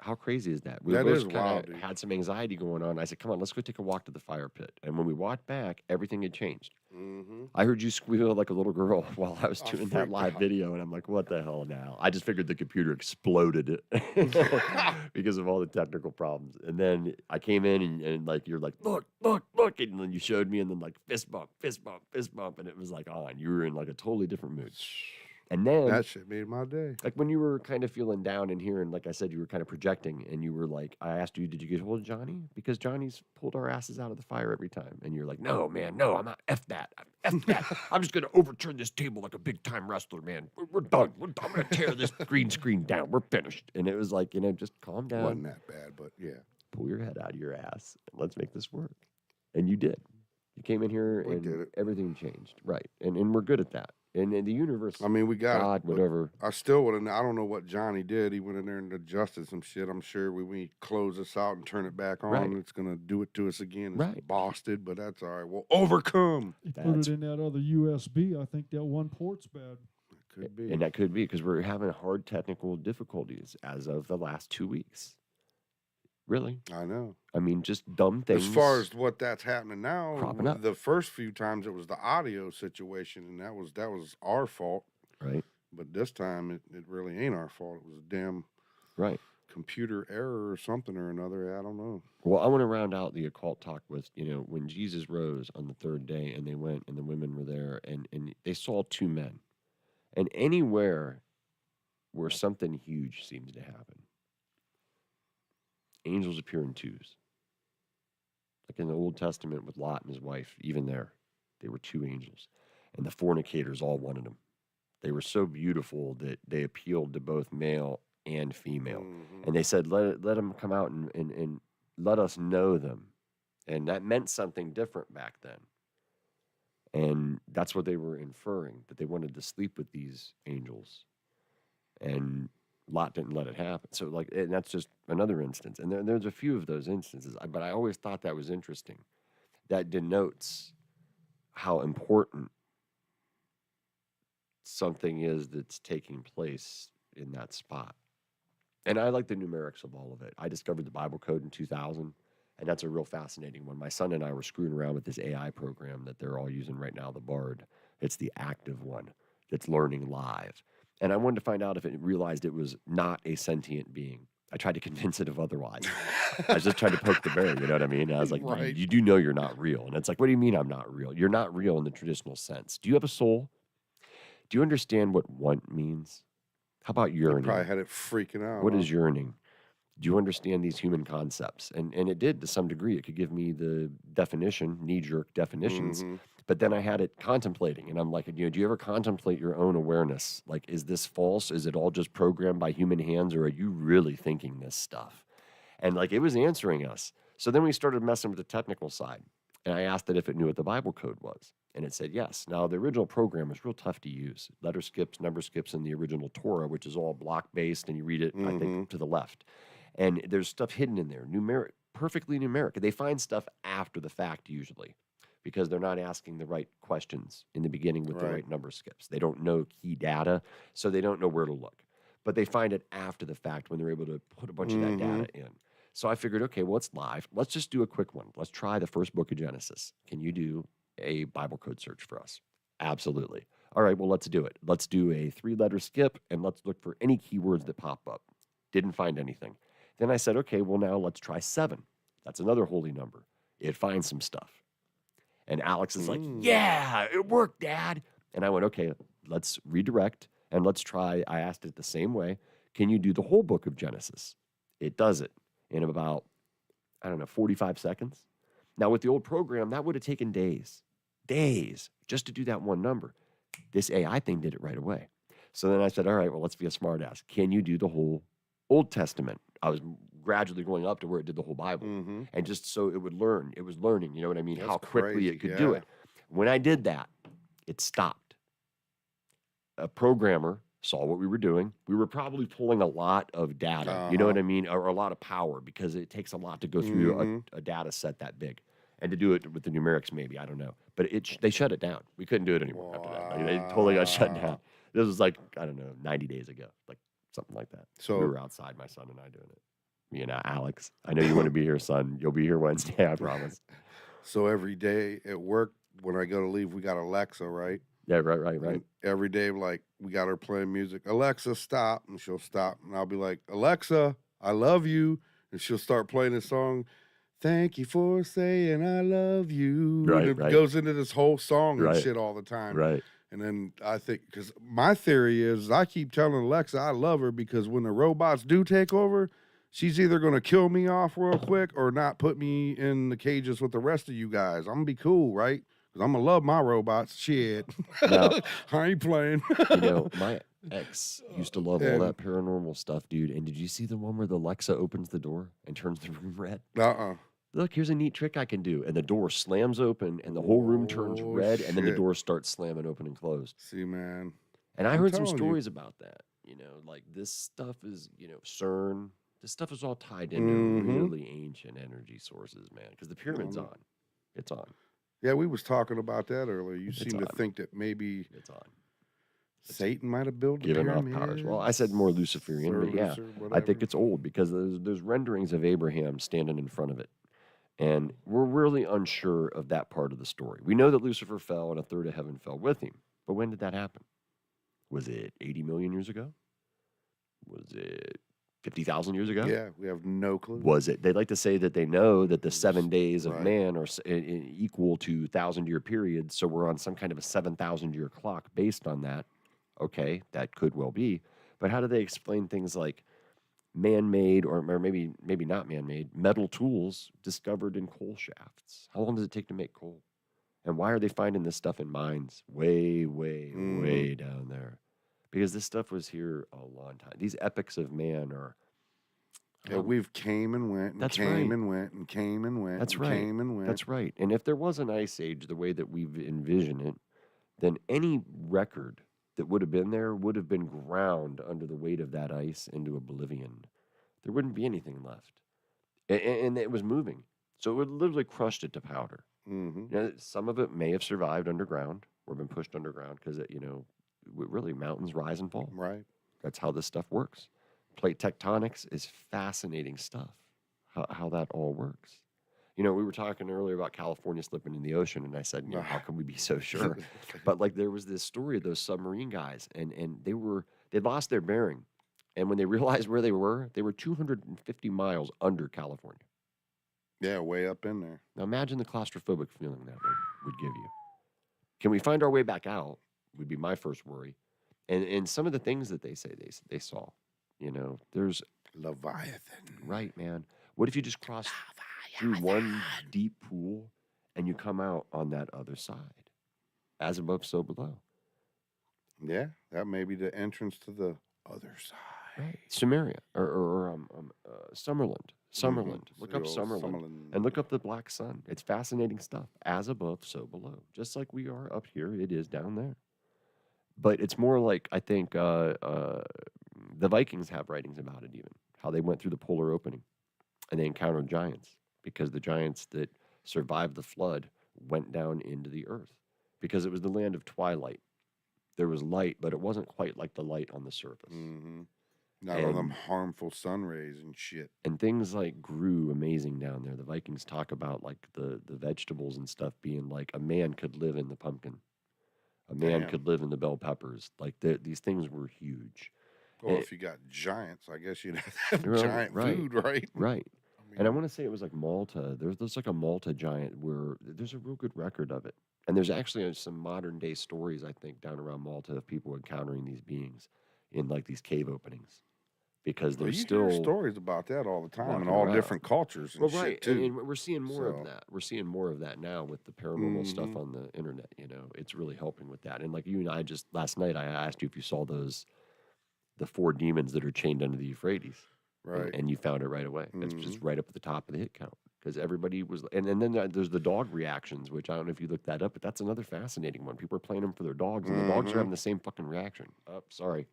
S1: How crazy is that? We
S2: That
S1: both
S2: is
S1: kind
S2: wild,
S1: of
S2: dude.
S1: had some anxiety going on. I said, "Come on, let's go take a walk to the fire pit." And when we walked back, everything had changed.
S2: Mm-hmm.
S1: I heard you squeal like a little girl while I was
S2: I
S1: doing that
S2: freaked
S1: live
S2: out.
S1: video, and I'm like, "What the hell now?" I just figured the computer exploded because of all the technical problems. And then I came in, and like you're like, "Look, look, look," and then you showed me, and then like fist bump, fist bump, fist bump, and it was like on. You were in like a totally different mood. And then
S2: That shit made my day.
S1: like when you were kind of feeling down in here, and like I said, you were kind of projecting, and you were like, I asked you, did you get hold of Johnny? Because Johnny's pulled our asses out of the fire every time. And you're like, no, man, no, I'm not. F that. F that. I'm just going to overturn this table like a big time wrestler, man. We're done. I'm going to tear this green screen down. We're finished. And it was like, just calm down,
S2: Wasn't that bad, but yeah.
S1: pull your head out of your ass, and let's make this work. And you did. You came in here
S2: We
S1: and
S2: did it.
S1: everything changed. Right. And we're good at that. And the universe,
S2: I mean, we got
S1: God,
S2: it. but
S1: whatever.
S2: I still would have. I don't know what Johnny did. He went in there and adjusted some shit. I'm sure when we close this out and turn it back on,
S1: Right.
S2: it's gonna do it to us again. It's
S1: Right.
S2: busted, but that's all right. We'll overcome.
S3: You put
S1: That's-
S3: it in that other USB. I think that one port's bad.
S2: Could be.
S1: And that could be because we're having hard technical difficulties as of the last 2 weeks. Really.
S2: I know.
S1: I mean, just dumb things.
S2: As far as what that's happening now,
S1: cropping up.
S2: the first few times it was the audio situation, and that was our fault.
S1: Right.
S2: But this time it really ain't our fault. It was a damn
S1: Right.
S2: computer error or something or another. I don't know.
S1: Well, I want to round out the occult talk with, when Jesus rose on the third day and they went and the women were there and they saw two men. And anywhere where something huge seems to happen, angels appear in twos. Like in the Old Testament with Lot and his wife, even there, they were two angels. And the fornicators all wanted them. They were so beautiful that they appealed to both male and female.
S2: Mhm.
S1: And they said, let them come out and let us know them. And that meant something different back then. And that's what they were inferring, that they wanted to sleep with these angels. And Lot didn't let it happen. So, and that's just another instance. And there's a few of those instances. But I always thought that was interesting. That denotes how important something is that's taking place in that spot. And I like the numerics of all of it. I discovered the Bible code in 2000, and that's a real fascinating one. My son and I were screwing around with this AI program that they're all using right now, the Bard. It's the active one that's learning live. And I wanted to find out if it realized it was not a sentient being. I tried to convince it of otherwise. I was just trying to poke the bear, you know what I mean? And I was like,
S2: Right.
S1: you do know you're not real. And it's like, what do you mean I'm not real? You're not real in the traditional sense. Do you have a soul? Do you understand what want means? How about
S2: They
S1: yearning?
S2: probably had it freaking out.
S1: What
S2: huh?
S1: is yearning? Do you understand these human concepts? And it did to some degree. It could give me the definition, knee-jerk definitions.
S2: Mhm.
S1: But then I had it contemplating, and I'm like, do you ever contemplate your own awareness? Like, is this false? Is it all just programmed by human hands, or are you really thinking this stuff? And like, it was answering us. So then we started messing with the technical side, and I asked it if it knew what the Bible code was, and it said yes. Now, the original program was real tough to use. Letter skips, number skips in the original Torah, which is all block-based, and you read it, I think, to the left. And there's stuff hidden in there, numeric, perfectly numeric. They find stuff after the fact usually because they're not asking the right questions in the beginning with the
S2: Right.
S1: right number skips. They don't know key data, so they don't know where to look. But they find it after the fact when they're able to put a bunch of that data in. So I figured, okay, well, it's live. Let's just do a quick one. Let's try the first book of Genesis. Can you do a Bible code search for us? Absolutely. All right, well, let's do it. Let's do a 3-letter skip, and let's look for any keywords that pop up. Didn't find anything. Then I said, okay, well, now let's try 7. That's another holy number. It finds some stuff. And Alex is like, yeah, it worked, Dad. And I went, okay, let's redirect and let's try. I asked it the same way. Can you do the whole book of Genesis? It does it in about, 45 seconds. Now, with the old program, that would have taken days just to do that one number. This AI thing did it right away. So then I said, all right, well, let's be a smart ass. Can you do the whole Old Testament? I was gradually going up to where it did the whole Bible. And just so it would learn. It was learning, you know what I mean?
S2: That's
S1: how quickly
S2: crazy,
S1: it could do
S2: yeah.
S1: it. When I did that, it stopped. A programmer saw what we were doing. We were probably pulling a lot of data, you know what I mean? Or a lot of power because it takes a lot to go through a data set that big. And to do it with the numerics, maybe, I don't know. But they shut it down. We couldn't do it anymore after that. Like, they totally got shut down. This was like, 90 days ago, like something like that.
S2: So
S1: we were outside, my son and I doing it. Alex, I know you want to be here, son. You'll be here Wednesday, I promise.
S2: So every day at work, when I go to leave, we got Alexa, right?
S1: Yeah, right.
S2: And every day, like, we got her playing music. Alexa, stop. And she'll stop. And I'll be like, Alexa, I love you. And she'll start playing this song. Thank you for saying I love you.
S1: Right,
S2: and it
S1: right.
S2: goes into this whole song and
S1: Right.
S2: shit all the time.
S1: Right.
S2: And then I think, because my theory is I keep telling Alexa I love her because when the robots do take over, she's either going to kill me off real quick or not put me in the cages with the rest of you guys. I'm going to be cool, right? Because I'm going to love my robots. Shit.
S1: Now,
S2: I ain't playing.
S1: My ex used to love all that paranormal stuff, dude. And did you see the one where the Alexa opens the door and turns the room red? Look, here's a neat trick I can do. And the door slams open and the whole room turns red, and then the door starts slamming open and closed.
S2: See, man.
S1: And I heard some stories about that. Like this stuff is, CERN. This stuff is all tied into really ancient energy sources, man. Because the pyramid's on. It's on.
S2: Yeah, we was talking about that earlier. You seem to think that maybe
S1: it's on.
S2: Satan might have built
S1: given off powers. Well, I said more Luciferian, but yeah, I think it's old because there's renderings of Abraham standing in front of it. And we're really unsure of that part of the story. We know that Lucifer fell and a third of heaven fell with him. But when did that happen? Was it 80 million years ago? Was it 50,000 years ago?
S2: Yeah, we have no clue.
S1: Was it? They like to say that they know that the 7 days of man are equal to 1,000-year periods, so we're on some kind of a 7,000-year clock based on that. Okay, that could well be. But how do they explain things like man-made or maybe not man-made metal tools discovered in coal shafts? How long does it take to make coal? And why are they finding this stuff in mines way down there? Because this stuff was here a long time. These epics of man are...
S2: Yeah, we've came and went and came and went and came and went and came and went.
S1: That's right. And if there was an ice age the way that we've envisioned it, then any record that would have been there would have been ground under the weight of that ice into oblivion. There wouldn't be anything left. And it was moving. So it would literally crushed it to powder. Some of it may have survived underground or been pushed underground because, really mountains rise and fall.
S2: Right.
S1: That's how this stuff works. Plate tectonics is fascinating stuff, how that all works. We were talking earlier about California slipping in the ocean, and I said, how can we be so sure? But there was this story of those submarine guys, and they lost their bearing. And when they realized where they were 250 miles under California.
S2: Yeah, way up in there.
S1: Now imagine the claustrophobic feeling that would give you. Can we find our way back out? Would be my first worry. And some of the things that they say they saw, there's
S2: Leviathan.
S1: Right, man. What if you just cross through one deep pool and you come out on that other side? As above, so below.
S2: Yeah, that may be the entrance to the other side.
S1: Right. Samaria or Summerland. Look up Summerland and look up the black sun. It's fascinating stuff. As above, so below. Just like we are up here, it is down there. But it's more like, I think, the Vikings have writings about it even. How they went through the polar opening and they encountered giants because the giants that survived the flood went down into the earth because it was the land of twilight. There was light, but it wasn't quite like the light on the surface.
S2: Not all them harmful sun rays and shit.
S1: And things grew amazing down there. The Vikings talk about the vegetables and stuff being like a man could live in the pumpkin. A man could live in the bell peppers. These things were huge.
S2: Well, if you got giants, I guess you'd have giant food, right?
S1: Right. And I want to say it was Malta. There's a Malta giant where there's a real good record of it. And there's actually some modern day stories, I think, down around Malta of people encountering these beings in these cave openings. Because there's
S2: still hear stories about that all the time in all different cultures and shit too.
S1: And we're seeing more of that. We're seeing more of that now with the paranormal stuff on the internet. It's really helping with that. And you and I just last night, I asked you if you saw the 4 demons that are chained under the Euphrates.
S2: Right.
S1: And you found it right away. It's just right up at the top of the hit count. Because everybody was, and then there's the dog reactions, which I don't know if you looked that up, but that's another fascinating one. People are playing them for their dogs, and the dogs are having the same fucking reaction. Oh, sorry.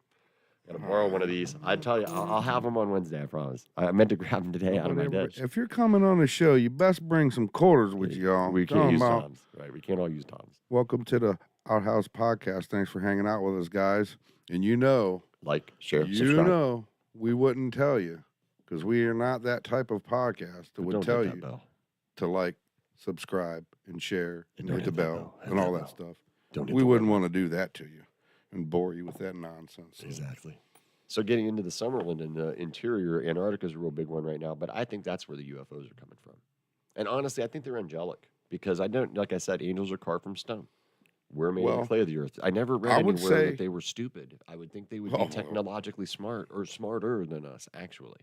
S1: Got to borrow one of these. I tell you, I'll have them on Wednesday, I promise. I meant to grab them today out of my ditch.
S2: If you're coming on the show, you best bring some quarters with you, y'all.
S1: We can't use Toms. Right, we can't all use Toms.
S2: Welcome to the Outhouse podcast. Thanks for hanging out with us, guys. And
S1: share, subscribe.
S2: We wouldn't tell you because we are not that type of podcast that
S1: But
S2: would
S1: don't
S2: tell
S1: hit that
S2: you
S1: bell.
S2: to like, subscribe, and share, and
S1: don't
S2: hit the
S1: hit that
S2: bell,
S1: bell. Hit
S2: and
S1: that
S2: all
S1: bell.
S2: that stuff.
S1: Don't hit
S2: We
S1: the
S2: wouldn't
S1: bell.
S2: want to do that to you and bore you with that nonsense. So.
S1: Exactly. So getting into the Summerland and the interior, Antarctica is a real big one right now, but I think that's where the UFOs are coming from. And honestly, I think they're angelic because I don't, like I said, angels are carved from stone. We're made of the
S2: Well,
S1: clay of the earth. I never read
S2: I would
S1: anywhere
S2: say-
S1: that they were stupid. I would think they would
S2: Oh.
S1: be technologically smart or smarter than us, actually.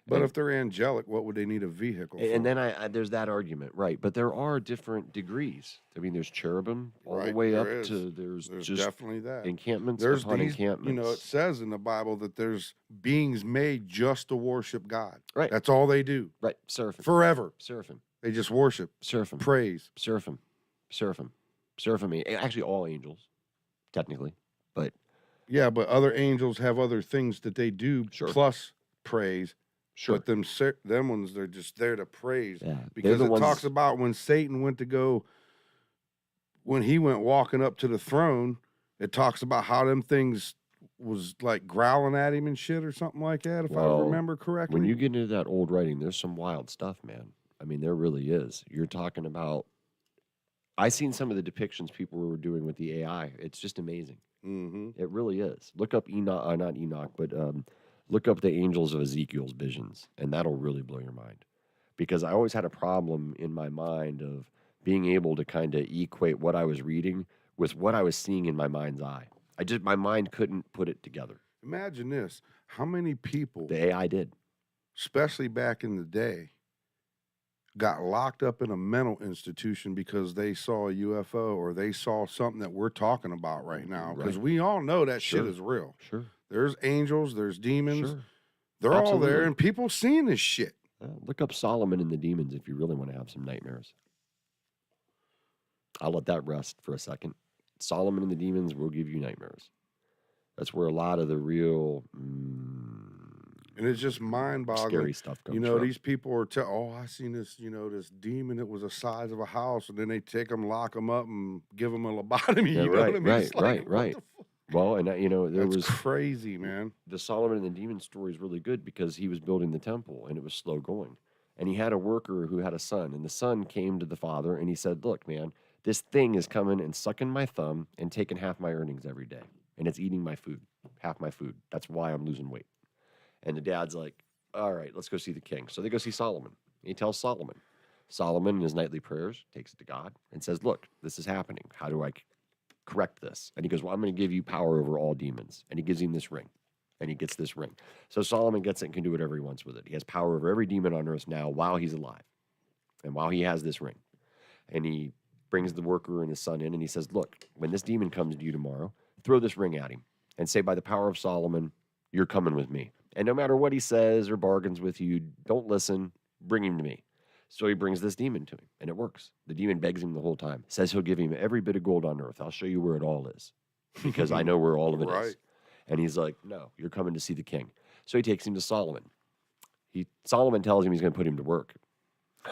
S2: But
S1: And-
S2: if they're angelic, what would they need a vehicle for?
S1: And then there's that argument, right? But there are different degrees. I mean, there's cherubim all the
S2: Right,
S1: way
S2: there
S1: up
S2: is.
S1: to there's just
S2: definitely that.
S1: encampments
S2: There's
S1: upon
S2: these,
S1: encampments.
S2: you know, it says in the Bible that there's beings made just to worship God.
S1: Right.
S2: That's all they do
S1: Right, seraphim,
S2: forever.
S1: seraphim,
S2: They just worship,
S1: seraphim,
S2: praise.
S1: seraphim, seraphim, seraphim. Actually, all angels, technically, but
S2: Yeah, but other angels have other things that they do
S1: Sure.
S2: plus praise.
S1: sure,
S2: But them ones, they're just there to praise.
S1: yeah, they're
S2: Because
S1: the
S2: it
S1: ones.
S2: talks about when Satan went to go, when he went walking up to the throne, it talks about how them things was like growling at him and shit or something like that, if I
S1: Well,
S2: remember correctly.
S1: When you get into that old writing, there's some wild stuff, man. I mean, there really is. You're talking about. I seen some of the depictions people were doing with the AI. It's just amazing.
S2: Mm-hmm.
S1: It really is. Look up Enoch, not Enoch, but look up the angels of Ezekiel's visions, and that'll really blow your mind. Because I always had a problem in my mind of being able to kind of equate what I was reading with what I was seeing in my mind's eye. My mind couldn't put it together.
S2: Imagine this. How many people,
S1: The AI did.
S2: especially back in the day, got locked up in a mental institution because they saw a UFO or they saw something that we're talking about right now? Because
S1: Right.
S2: we all know that shit
S1: Sure.
S2: is real.
S1: Sure.
S2: There's angels, there's demons.
S1: Sure.
S2: They're all there,
S1: Absolutely.
S2: and people seeing this shit.
S1: Look up Solomon and the demons if you really want to have some nightmares. I'll let that rest for a second. Solomon and the demons will give you nightmares. That's where a lot of the real
S2: And it's just mind-boggling.
S1: scary stuff comes
S2: You know,
S1: from.
S2: these people are I seen this, this demon that was the size of a house, and then they take them, lock them up, and give them a lobotomy.
S1: Yeah,
S2: you know
S1: right,
S2: what I mean? It's
S1: right,
S2: like, what
S1: right.
S2: the fuck?
S1: Well, and there
S2: That's
S1: was
S2: crazy, man.
S1: the Solomon and the demon story is really good because he was building the temple and it was slow going. And he had a worker who had a son, and the son came to the father and he said, "Look, man, this thing is coming and sucking my thumb and taking half my earnings every day. And it's eating my food, half my food. That's why I'm losing weight." And the dad's like, "All right, let's go see the king." So they go see Solomon. He tells Solomon. Solomon, in his nightly prayers, takes it to God and says, "Look, this is happening. How do I correct this?" And he goes, "Well, I'm going to give you power over all demons." And he gives him this ring. And he gets this ring. So Solomon gets it and can do whatever he wants with it. He has power over every demon on earth now while he's alive and while he has this ring. And he brings the worker and his son in and he says, "Look, when this demon comes to you tomorrow, throw this ring at him and say, 'By the power of Solomon, you're coming with me.' And no matter what he says or bargains with you, don't listen, bring him to me." So he brings this demon to him, and it works. The demon begs him the whole time, says he'll give him every bit of gold on earth. I'll show you where it all is, because I know where all of it is.
S2: Right.
S1: And he's like, "No, you're coming to see the king." So he takes him to Solomon. Solomon tells him he's going to put him to work.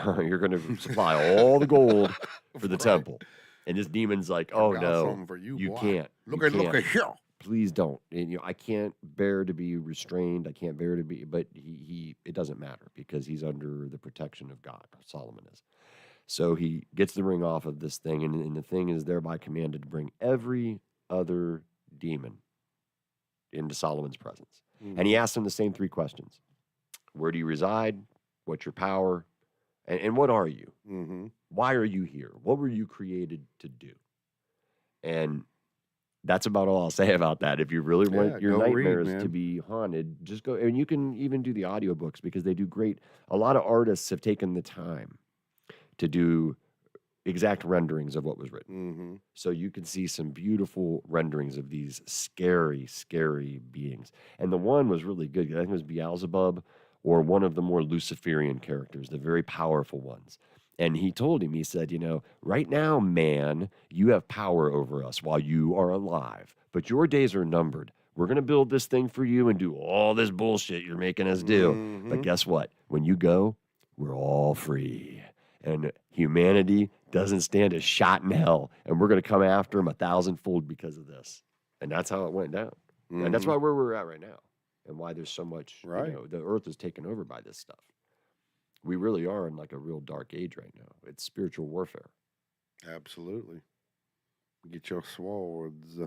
S1: You're going to supply all the gold for the
S2: Right.
S1: temple. And this demon's like, "Oh
S2: Got
S1: no,
S2: something for you,
S1: you
S2: boy.
S1: can't.
S2: Look
S1: You
S2: at
S1: can't.
S2: here.
S1: Please don't." And I can't bear to be restrained. I can't bear to be, but it doesn't matter because he's under the protection of God. Solomon is. So he gets the ring off of this thing, and the thing is thereby commanded to bring every other demon into Solomon's presence. And he asks him the same three questions: where do you reside? What's your power? And what are you?
S2: Mm-hmm.
S1: Why are you here? What were you created to do? And that's about all I'll say about that. If you really want
S2: Yeah,
S1: your
S2: go read,
S1: nightmares to
S2: man.
S1: be haunted, just go. And you can even do the audiobooks because they do great. A lot of artists have taken the time to do exact renderings of what was written.
S2: Mm-hmm.
S1: So you can see some beautiful renderings of these scary, scary beings. And the one was really good. I think it was Beelzebub or one of the more Luciferian characters, the very powerful ones. And he told him, he said, "Right now, man, you have power over us while you are alive, but your days are numbered. We're going to build this thing for you and do all this bullshit you're making us do.
S2: Mhm.
S1: But guess what? When you go, we're all free. And humanity doesn't stand a shot in hell. And we're going to come after them 1,000-fold because of this." And that's how it went down. And that's
S2: Mhm.
S1: why where we're at right now. and why there's so much,
S2: Right.
S1: the earth is taken over by this stuff. We really are in like a real dark age right now. It's spiritual warfare.
S2: Absolutely. Get your swords.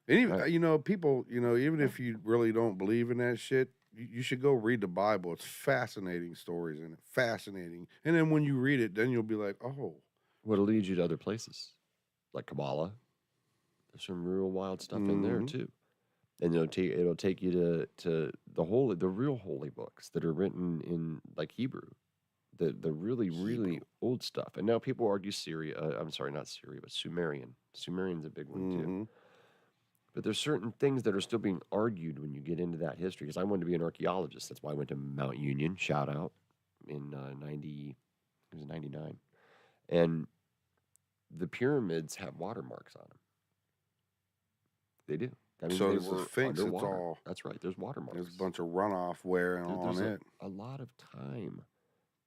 S2: And
S1: Right.
S2: people, even if you really don't believe in that shit, you should go read the Bible. It's fascinating stories in it. Fascinating. And then when you read it, then you'll be like, oh.
S1: What'll lead you to other places, like Kabbalah. There's some real wild stuff in there
S2: Mhm.
S1: too, and it'll take you to the real holy books that are written in like Hebrew, the really really
S2: Hebrew.
S1: old stuff. And now people argue Syria. I'm sorry, not Syria, but Sumerian. Sumerian's a big one too.
S2: Mhm.
S1: But there's certain things that are still being argued when you get into that history. Because I wanted to be an archaeologist. That's why I went to Mount Union. Shout out in 90. It was 99, and the pyramids have watermarks on them. They do. That means
S2: So
S1: they
S2: does the
S1: were
S2: Sphinx. It's
S1: underwater.
S2: all
S1: That's right. There's watermarks.
S2: there's a bunch of runoff wearing on
S1: There's
S2: it.
S1: a lot of time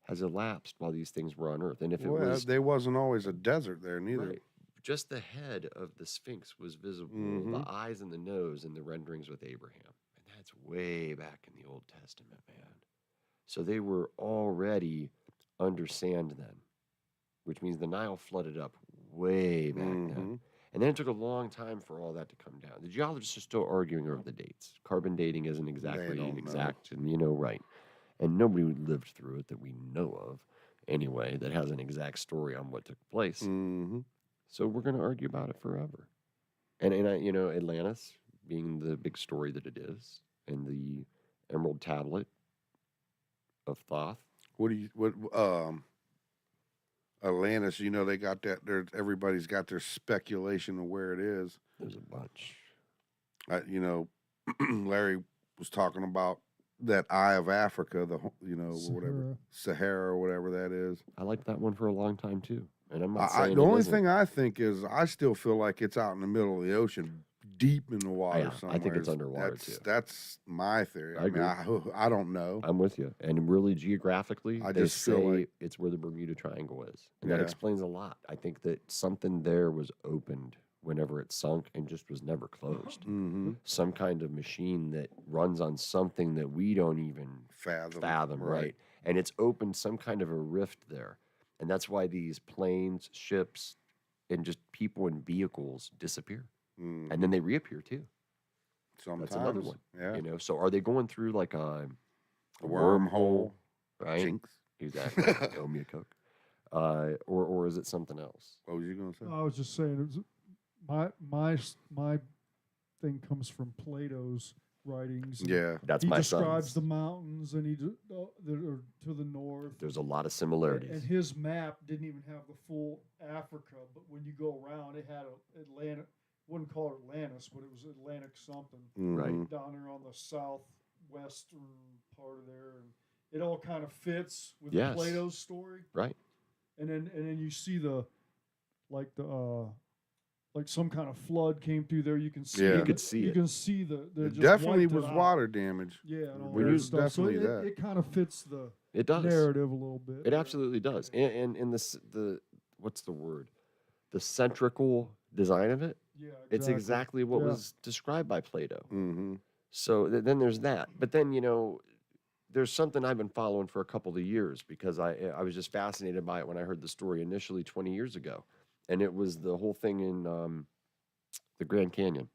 S1: has elapsed while these things were on Earth. And if it
S2: Well,
S1: was
S2: there wasn't always a desert there neither.
S1: right, just the head of the Sphinx was visible,
S2: Mhm.
S1: the eyes and the nose in the renderings with Abraham. And that's way back in the Old Testament, man. So they were already under sand then, which means the Nile flooded up way back then.
S2: Mhm.
S1: And then it took a long time for all that to come down. The geologists are still arguing over the dates. Carbon dating isn't exactly
S2: don't know.
S1: exact, and right. And nobody lived through it that we know of, anyway, that has an exact story on what took place.
S2: Mhm.
S1: So we're going to argue about it forever. And Atlantis being the big story that it is, and the Emerald Tablet of Thoth.
S2: Atlantis, they got that. Everybody's got their speculation of where it is.
S1: There's a bunch.
S2: Larry was talking about that Eye of Africa, whatever Sahara or whatever that is.
S1: I liked that one for a long time too, and I'm not saying
S2: the only
S1: isn't.
S2: thing I think is I still feel like it's out in the middle of the ocean, deep in the water
S1: Yeah,
S2: somewhere.
S1: I think it's underwater too.
S2: That's my theory.
S1: I agree.
S2: I don't know.
S1: I'm with you. And really, geographically,
S2: I
S1: they
S2: just feel
S1: say
S2: like-
S1: it's where the Bermuda Triangle is. And that
S2: Yeah.
S1: explains a lot. I think that something there was opened whenever it sunk and just was never closed.
S2: Mm-hmm.
S1: Some kind of machine that runs on something that we don't even fathom, right? And it's opened some kind of a rift there. And that's why these planes, ships, and just people and vehicles disappear.
S2: Mm-hmm.
S1: And then they reappear too.
S2: Sometimes.
S1: That's another one.
S2: Yeah.
S1: So are they going through like a
S2: wormhole,
S1: right?
S2: Jinx.
S1: Exactly. Owe me a Coke. Or is it something else?
S2: What was you gonna say?
S3: I was just saying, it was, my thing comes from Plato's writings.
S2: Yeah.
S1: That's
S3: he
S1: my
S3: describes
S1: son's.
S3: the mountains, and that are to the north.
S1: There's a lot of similarities.
S3: And his map didn't even have the full Africa, but when you go around, it had Atlantic. Wouldn't call it Atlantis, but it was Atlantic something.
S1: Right.
S3: Down there on the southwestern part of there, and it all kind of fits with
S1: Yes.
S3: Plato's story.
S1: Right.
S3: And then you see like some kind of flood came through there. You can see.
S2: Yeah.
S1: You could see
S3: You
S1: it.
S3: can see the.
S2: It
S3: just
S2: definitely
S3: wiped it
S2: was
S3: out.
S2: water damage.
S3: Yeah, and all
S1: When
S3: that
S1: you-
S3: stuff. So
S2: definitely that.
S3: it kind of fits the
S1: It does.
S3: narrative a little bit.
S1: It absolutely does. And in the what's the word? The centrical design of it.
S3: Yeah,
S1: It's exactly what
S3: Yeah.
S1: was described by Plato.
S2: Mm-hmm.
S1: So then there's that. But then, there's something I've been following for a couple of years because I was just fascinated by it when I heard the story initially 20 years ago. And it was the whole thing in the Grand Canyon.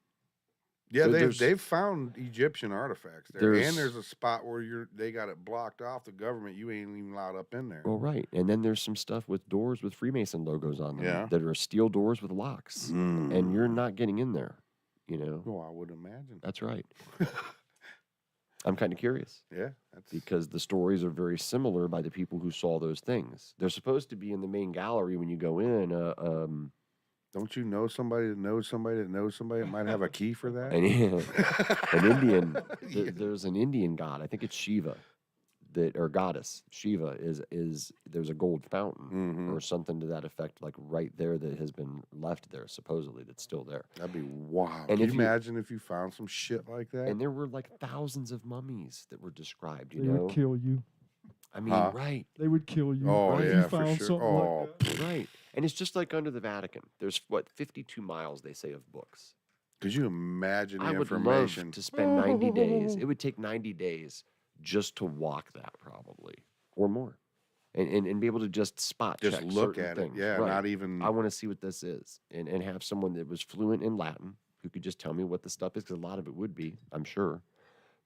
S2: Yeah,
S1: There's-
S2: they've found Egyptian artifacts there,
S1: There's-
S2: and there's a spot where they got it blocked off. The government, you ain't even allowed up in there.
S1: Well, right. And then there's some stuff with doors with Freemason logos on them
S2: Yeah.
S1: that are steel doors with locks. And you're not getting in there,
S2: Oh, I would imagine.
S1: That's right. I'm kind of curious
S2: Yeah, that's
S1: because the stories are very similar by the people who saw those things. They're supposed to be in the main gallery when you go in.
S2: Don't you know somebody that knows somebody that knows somebody that might have a key for that?
S1: An Indian. There's an Indian god. I think it's Shiva, or goddess. Shiva is there's a gold fountain
S2: Mhm.
S1: or something to that effect, like right there that has been left there supposedly that's still there.
S2: That'd be wild.
S1: And
S2: Can
S1: if
S2: you
S1: you-
S2: imagine if you found some shit like that?
S1: And there were like thousands of mummies that were described.
S3: They would kill you.
S1: I mean,
S2: Huh?
S1: right.
S3: They would kill you.
S2: Oh,
S3: if
S2: yeah,
S3: you
S2: for
S3: found
S2: sure.
S3: something
S2: Oh,
S3: like that.
S1: Right. And it's just like under the Vatican. There's 52 miles they say of books.
S2: Could you imagine the
S1: I would love
S2: information?
S1: to spend 90 days. It would take 90 days just to walk that, probably, or more, and be able to just spot
S2: Just
S1: check
S2: look
S1: certain
S2: at it.
S1: things.
S2: Yeah,
S1: Right.
S2: not
S1: I
S2: even.
S1: want to see what this is, and have someone that was fluent in Latin who could just tell me what the stuff is, because a lot of it would be, I'm sure.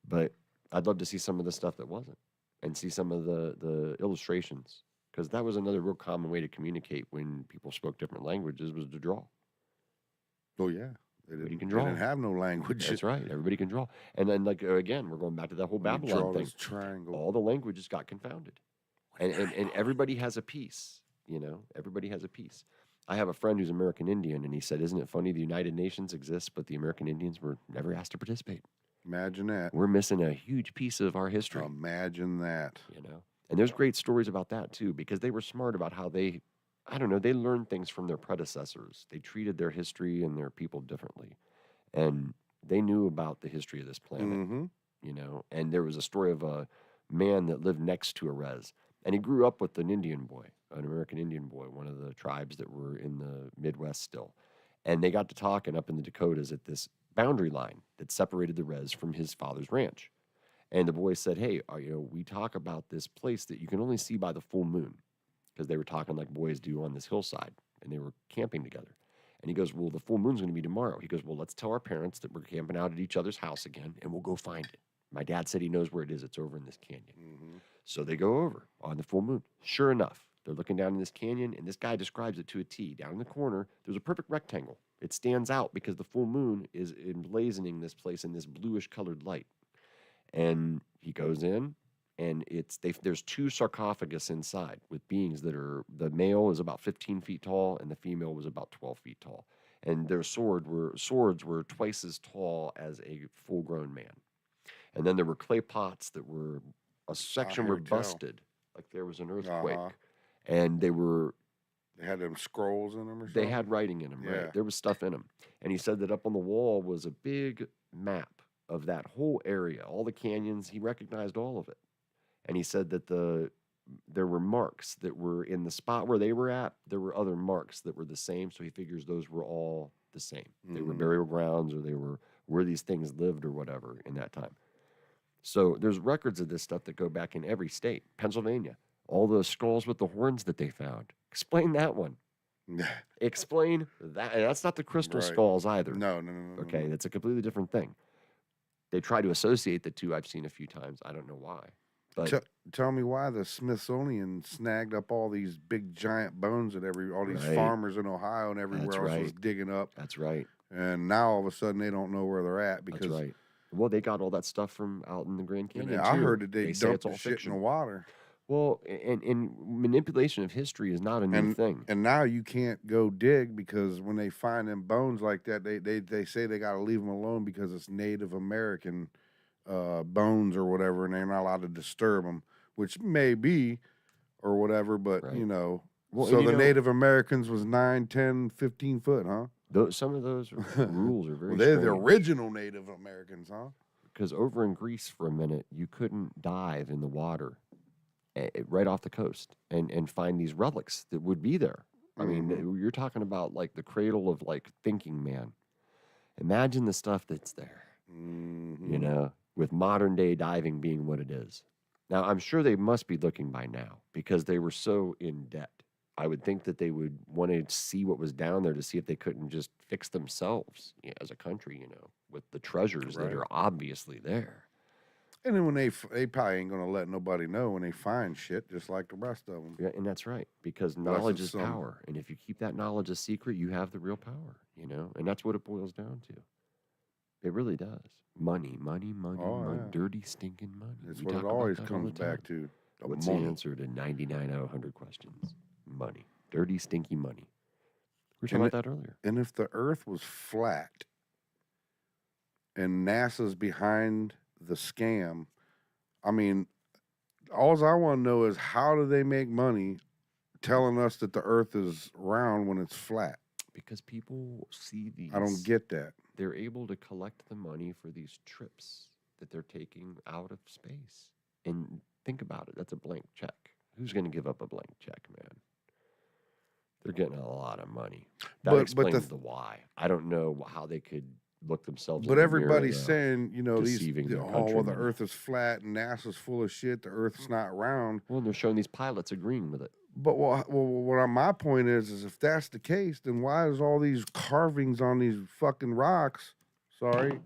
S1: But I'd love to see some of the stuff that wasn't, and see some of the illustrations, because that was another real common way to communicate when people spoke different languages, was to draw.
S2: Oh yeah,
S1: Everybody can
S2: they
S1: draw.
S2: didn't have no language.
S1: That's right. Everybody can draw. And then, like, again, we're going back to that whole
S2: Let me
S1: Babylon
S2: draw
S1: thing.
S2: this triangle.
S1: All the languages got confounded. And everybody has a piece, everybody has a piece. I have a friend who's American Indian, and he said, isn't it funny the United Nations exists, but the American Indians were never asked to participate?
S2: Imagine that.
S1: We're missing a huge piece of our history.
S2: Imagine that.
S1: And there's great stories about that too, because they were smart about how they, I don't know, they learned things from their predecessors. They treated their history and their people differently. And they knew about the history of this planet,
S2: Mm-hmm.
S1: And there was a story of a man that lived next to a res, and he grew up with an Indian boy, an American Indian boy, one of the tribes that were in the Midwest still. And they got to talking up in the Dakotas at this boundary line that separated the res from his father's ranch. And the boy said, hey, we talk about this place that you can only see by the full moon, because they were talking like boys do on this hillside, and they were camping together. And he goes, well, the full moon's going to be tomorrow. He goes, well, let's tell our parents that we're camping out at each other's house again, and we'll go find it. My dad said he knows where it is. It's over in this canyon.
S2: Mm-hmm.
S1: So they go over on the full moon. Sure enough, they're looking down in this canyon, and this guy describes it to a T. Down in the corner, there's a perfect rectangle. It stands out because the full moon is emblazoning this place in this bluish colored light. And he goes in, and there's two sarcophagus inside with beings that are, the male is about 15 feet tall, and the female was about 12 feet tall. And their swords were twice as tall as a full-grown man. And then there were clay pots that were, a section were busted, like there was an earthquake. And they
S2: had them scrolls in them or something?
S1: They had writing in them,
S2: Yeah.
S1: right? There was stuff in them. And he said that up on the wall was a big map of that whole area, all the canyons. He recognized all of it. And he said that there were marks that were in the spot where they were at. There were other marks that were the same. So he figures those were all the same. They were burial grounds, or they were where these things lived or whatever in that time. So there's records of this stuff that go back in every state. Pennsylvania, all the skulls with the horns that they found. Explain that one. Explain that. And that's not the crystal skulls either.
S2: No.
S1: Okay, that's a completely different thing. They try to associate the two. I've seen a few times. I don't know why. But
S2: tell me why the Smithsonian snagged up all these big giant bones that all these
S1: Right.
S2: farmers in Ohio and everywhere else was digging up.
S1: That's right.
S2: And now all of a sudden they don't know where they're at
S1: That's
S2: because
S1: right. Well, they got all that stuff from out in the Grand Canyon.
S2: I
S1: too.
S2: heard that they
S1: say
S2: dumped
S1: it's all
S2: the shit
S1: fiction.
S2: in the water.
S1: Well, and manipulation of history is not a new thing.
S2: And now you can't go dig because when they find them bones like that, they say they got to leave them alone because it's Native American bones or whatever, and they're not allowed to disturb them, which may be or whatever, but
S1: Right.
S2: Well, so the Native Americans was 9, 10, 15 foot, huh?
S1: Some of those rules are very
S2: Well, they're the
S1: strange.
S2: original Native Americans, huh?
S1: Because over in Greece for a minute, you couldn't dive in the water right off the coast and find these relics that would be there. I mean, you're talking about like the cradle of like thinking man. Imagine the stuff that's there, with modern day diving being what it is. Now, I'm sure they must be looking by now because they were so in debt. I would think that they would want to see what was down there to see if they couldn't just fix themselves as a country, with the treasures that are obviously there.
S2: And then when they probably ain't gonna let nobody know when they find shit, just like the rest of them.
S1: Yeah, and that's right, because
S2: Unless
S1: knowledge
S2: it's
S1: is power, and if you keep that knowledge a secret, you have the real power, and that's what it boils down to. It really does. Money, money, money, money, dirty, stinking money.
S2: It's
S1: We
S2: what
S1: talk
S2: it
S1: about
S2: always
S1: that all
S2: comes
S1: the time.
S2: back to.
S1: What's
S2: money.
S1: the answer to 99 out of 100 questions? Money. Dirty, stinky money. We were talking about that earlier.
S2: And if the Earth was flat and NASA's behind the scam, I mean, all I want to know is how do they make money telling us that the Earth is round when it's flat?
S1: Because people see these.
S2: I don't get that.
S1: They're able to collect the money for these trips that they're taking out of space. And think about it. That's a blank check. Who's going to give up a blank check, man? They're getting a lot of money. That explains the why. I don't know how they could look themselves in
S2: But
S1: the mirror,
S2: everybody's
S1: they're
S2: saying, you know,
S1: deceiving their
S2: oh, well, the
S1: countrymen.
S2: Earth is flat and NASA's full of shit. The Earth's not round.
S1: Well, they're showing these pilots agreeing with it.
S2: But my point is if that's the case, then why is all these carvings on these fucking rocks? Sorry,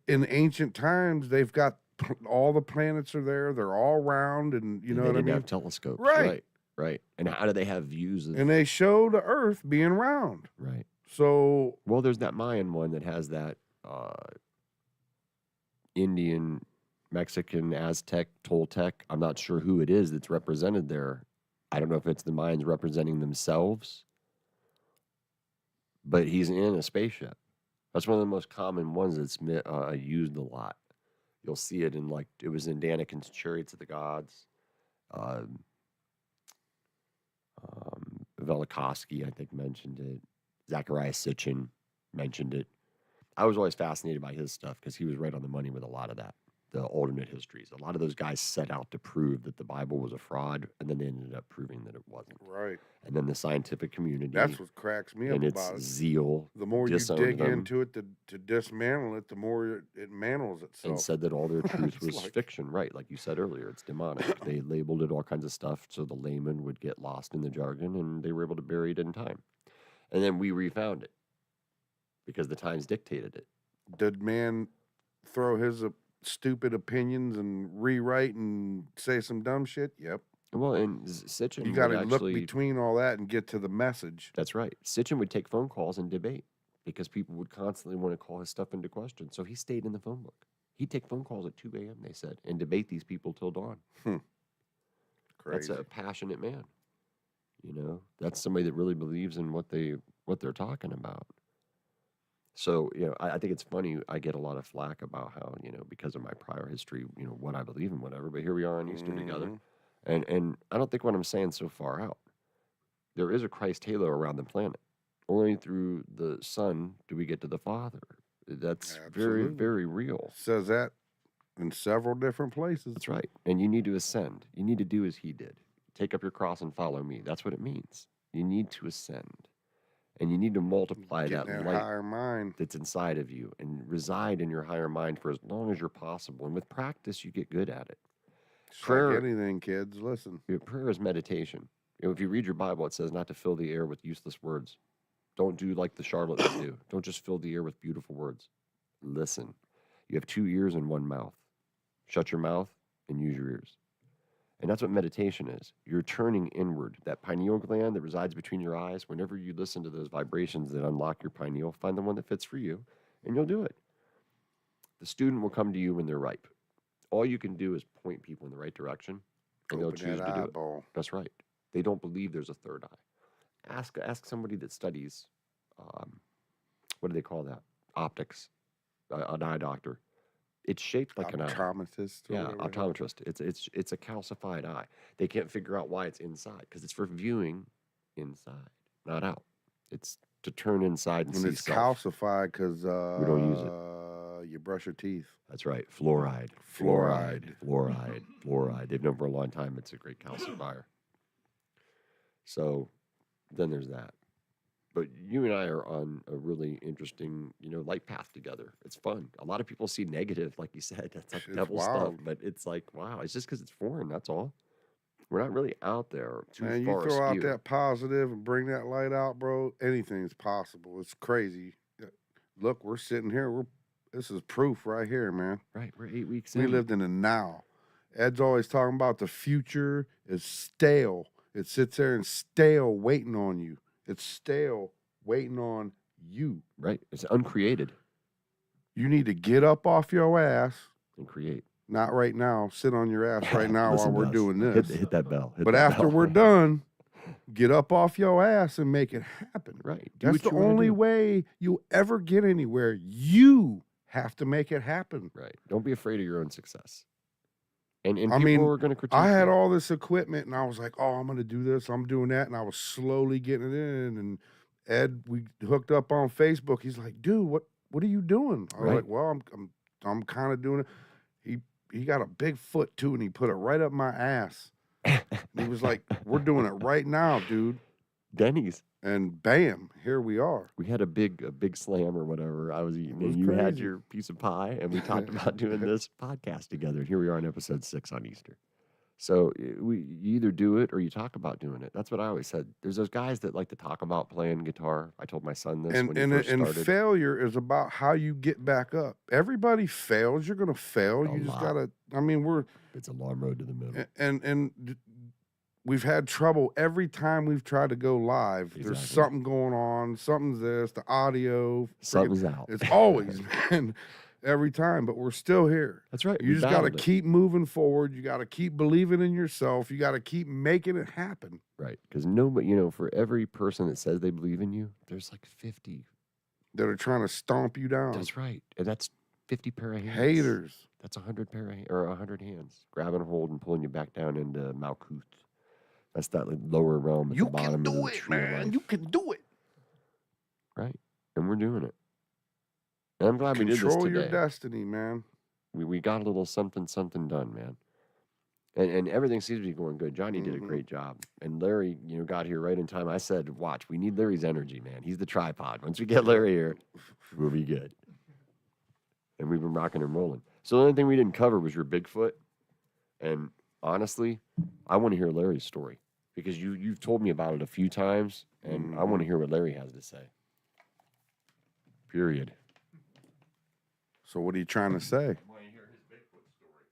S2: in ancient times, they've got all the planets are there. They're all round, and you
S1: And
S2: know
S1: they
S2: what I
S1: didn't
S2: mean?
S1: have telescopes.
S2: Right.
S1: Right. And how do they have views of
S2: And they show the Earth being round.
S1: right?
S2: So,
S1: Well, there's that Mayan one that has that Indian, Mexican, Aztec, Toltec. I'm not sure who it is that's represented there. I don't know if it's the Mayans representing themselves, but he's in a spaceship. That's one of the most common ones that's used a lot. You'll see it in it was in Daniken's Chariots of the Gods. Velikovsky, I think, mentioned it. Zachariah Sitchin mentioned it. I was always fascinated by his stuff because he was right on the money with a lot of that, the alternate histories. A lot of those guys set out to prove that the Bible was a fraud, and then they ended up proving that it wasn't.
S2: right.
S1: And then the scientific community,
S2: That's what cracks me up
S1: and its
S2: about it.
S1: zeal,
S2: The more you
S1: disowned
S2: dig
S1: them
S2: into it to dismantle it, the more it mantles itself.
S1: and said that all their truth
S2: It's
S1: was
S2: like-
S1: fiction. Right, like you said earlier, it's demonic. They labeled it all kinds of stuff so the layman would get lost in the jargon, and they were able to bury it in time. And then we refound it because the times dictated it.
S2: Did man throw his stupid opinions and rewrite and say some dumb shit? Yep.
S1: Well, and Sitchin
S2: You
S1: would
S2: got to look
S1: actually
S2: between all that and get to the message.
S1: That's right. Sitchin would take phone calls and debate because people would constantly want to call his stuff into question. So he stayed in the phone book. He'd take phone calls at 2 a.m., they said, and debate these people till dawn.
S2: Crazy.
S1: That's a passionate man. You know, that's somebody that really believes in what they're talking about. So, you know, I think it's funny. I get a lot of flack about how, you know, because of my prior history, you know, what I believe in, whatever. But here we are on Easter together.
S2: Mhm.
S1: And I don't think what I'm saying is so far out. There is a Christ halo around the planet. Only through the Son do we get to the Father. That's very,
S2: Absolutely.
S1: very real.
S2: Says that in several different places.
S1: That's right. And you need to ascend. You need to do as he did. Take up your cross and follow me. That's what it means. You need to ascend. And you need to multiply
S2: Get
S1: that
S2: that
S1: light
S2: higher mind.
S1: that's inside of you and reside in your higher mind for as long as you're possible. And with practice, you get good at it.
S2: It's
S1: Prayer-
S2: like anything, kids. Listen.
S1: Your prayer is meditation. You know, if you read your Bible, it says not to fill the air with useless words. Don't do like the charlatans do. Don't just fill the air with beautiful words. Listen. You have 2 ears and 1 mouth. Shut your mouth and use your ears. And that's what meditation is. You're turning inward. That pineal gland that resides between your eyes, whenever you listen to those vibrations that unlock your pineal, find the one that fits for you, and you'll do it. The student will come to you when they're ripe. All you can do is point people in the right direction, and they'll
S2: Open
S1: choose
S2: that
S1: to do it.
S2: eyeball.
S1: That's right. They don't believe there's a third eye. Ask somebody that studies, what do they call that? Optics. An eye doctor. It's shaped like an eye.
S2: Optometrist. or
S1: Yeah,
S2: whatever.
S1: optometrist. It's a calcified eye. They can't figure out why it's inside because it's for viewing inside, not out. It's to turn inside and
S2: And
S1: see
S2: it's
S1: self.
S2: calcified because
S1: We don't use it.
S2: you brush your teeth.
S1: That's right. Fluoride.
S2: Fluoride.
S1: Fluoride. They've known for a long time it's a great calcifier. So then there's that. But you and I are on a really interesting, you know, light path together. It's fun. A lot of people see negative, like you said. That's like
S2: It's
S1: devil stuff.
S2: wild.
S1: But it's like, wow, it's just because it's foreign. That's all. We're not really out there too
S2: Man, you
S1: far
S2: throw out
S1: askew.
S2: that positive and bring that light out, bro. Anything's possible. It's crazy. Look, we're sitting here. This is proof right here, man.
S1: Right. We're 8 weeks
S2: We
S1: in.
S2: lived in the now. Ed's always talking about the future is stale. It sits there and stale waiting on you. It's stale waiting on you.
S1: Right. It's uncreated
S2: You need to get up off your ass.
S1: and create.
S2: Not right now. Sit on your ass right now while
S1: Listen to
S2: we're
S1: us.
S2: doing this.
S1: Hit that bell. Hit
S2: But
S1: that
S2: after
S1: bell.
S2: we're done, get up off your ass and make it happen.
S1: Right. Do
S2: That's
S1: what
S2: the
S1: you wanna
S2: only
S1: do.
S2: way you'll ever get anywhere. You have to make it happen.
S1: Right. Don't be afraid of your own success. And
S2: I
S1: people
S2: mean,
S1: are going to critique
S2: I had
S1: you.
S2: all this equipment and I was like, oh, I'm going to do this. I'm doing that. And I was slowly getting it in. And Ed, we hooked up on Facebook. He's like, dude, what are you doing? I was
S1: Right.
S2: like, well, I'm kind of doing it. He got a big foot too, and he put it right up my ass. He was like, we're doing it right now, dude.
S1: Denny's.
S2: and bam, here we are.
S1: We had a big slam or whatever I was eating,
S2: was
S1: and you had
S2: crazy.
S1: your piece of pie, and we talked about doing this podcast together. And here we are on episode 6 on Easter. So you either do it or you talk about doing it. That's what I always said. There's those guys that like to talk about playing guitar. I told my son this when he first started.
S2: Failure is about how you get back up. Everybody fails. You're gonna fail.
S1: A
S2: You just
S1: lot.
S2: gotta. I mean,
S1: It's a long road to the middle.
S2: we've had trouble every time we've tried to go live. There's
S1: Exactly.
S2: something going on. Something's this. The audio.
S1: Something's out.
S2: It's always been every time, but we're still here.
S1: That's right.
S2: You
S1: we
S2: just got to
S1: battled it.
S2: keep moving forward. You got to keep believing in yourself. You got to keep making it happen.
S1: Right. Because nobody, for every person that says they believe in you, there's like 50.
S2: That are trying to stomp you down.
S1: That's right. And that's 50 pair of hands.
S2: Haters.
S1: That's 100 or 100 hands grabbing a hold and pulling you back down into Malkuth. That's that lower realm at
S2: You
S1: the bottom
S2: can
S1: of
S2: do
S1: the
S2: it,
S1: tree of
S2: man.
S1: life.
S2: You can do it.
S1: Right. And we're doing it. And I'm glad we did this
S2: Control
S1: today.
S2: your destiny, man.
S1: We got a little something done, man. And everything seems to be going good. Johnny did a
S2: Mhm.
S1: great job. And Larry, got here right in time. I said, watch, we need Larry's energy, man. He's the tripod. Once we get Larry here, we'll be good. And we've been rocking and rolling. So the only thing we didn't cover was your Bigfoot. And honestly, I want to hear Larry's story. Because you've told me about it a few times, and I want to hear what Larry has to say. Period.
S2: So what are you trying to say?
S1: I want to hear his Bigfoot story.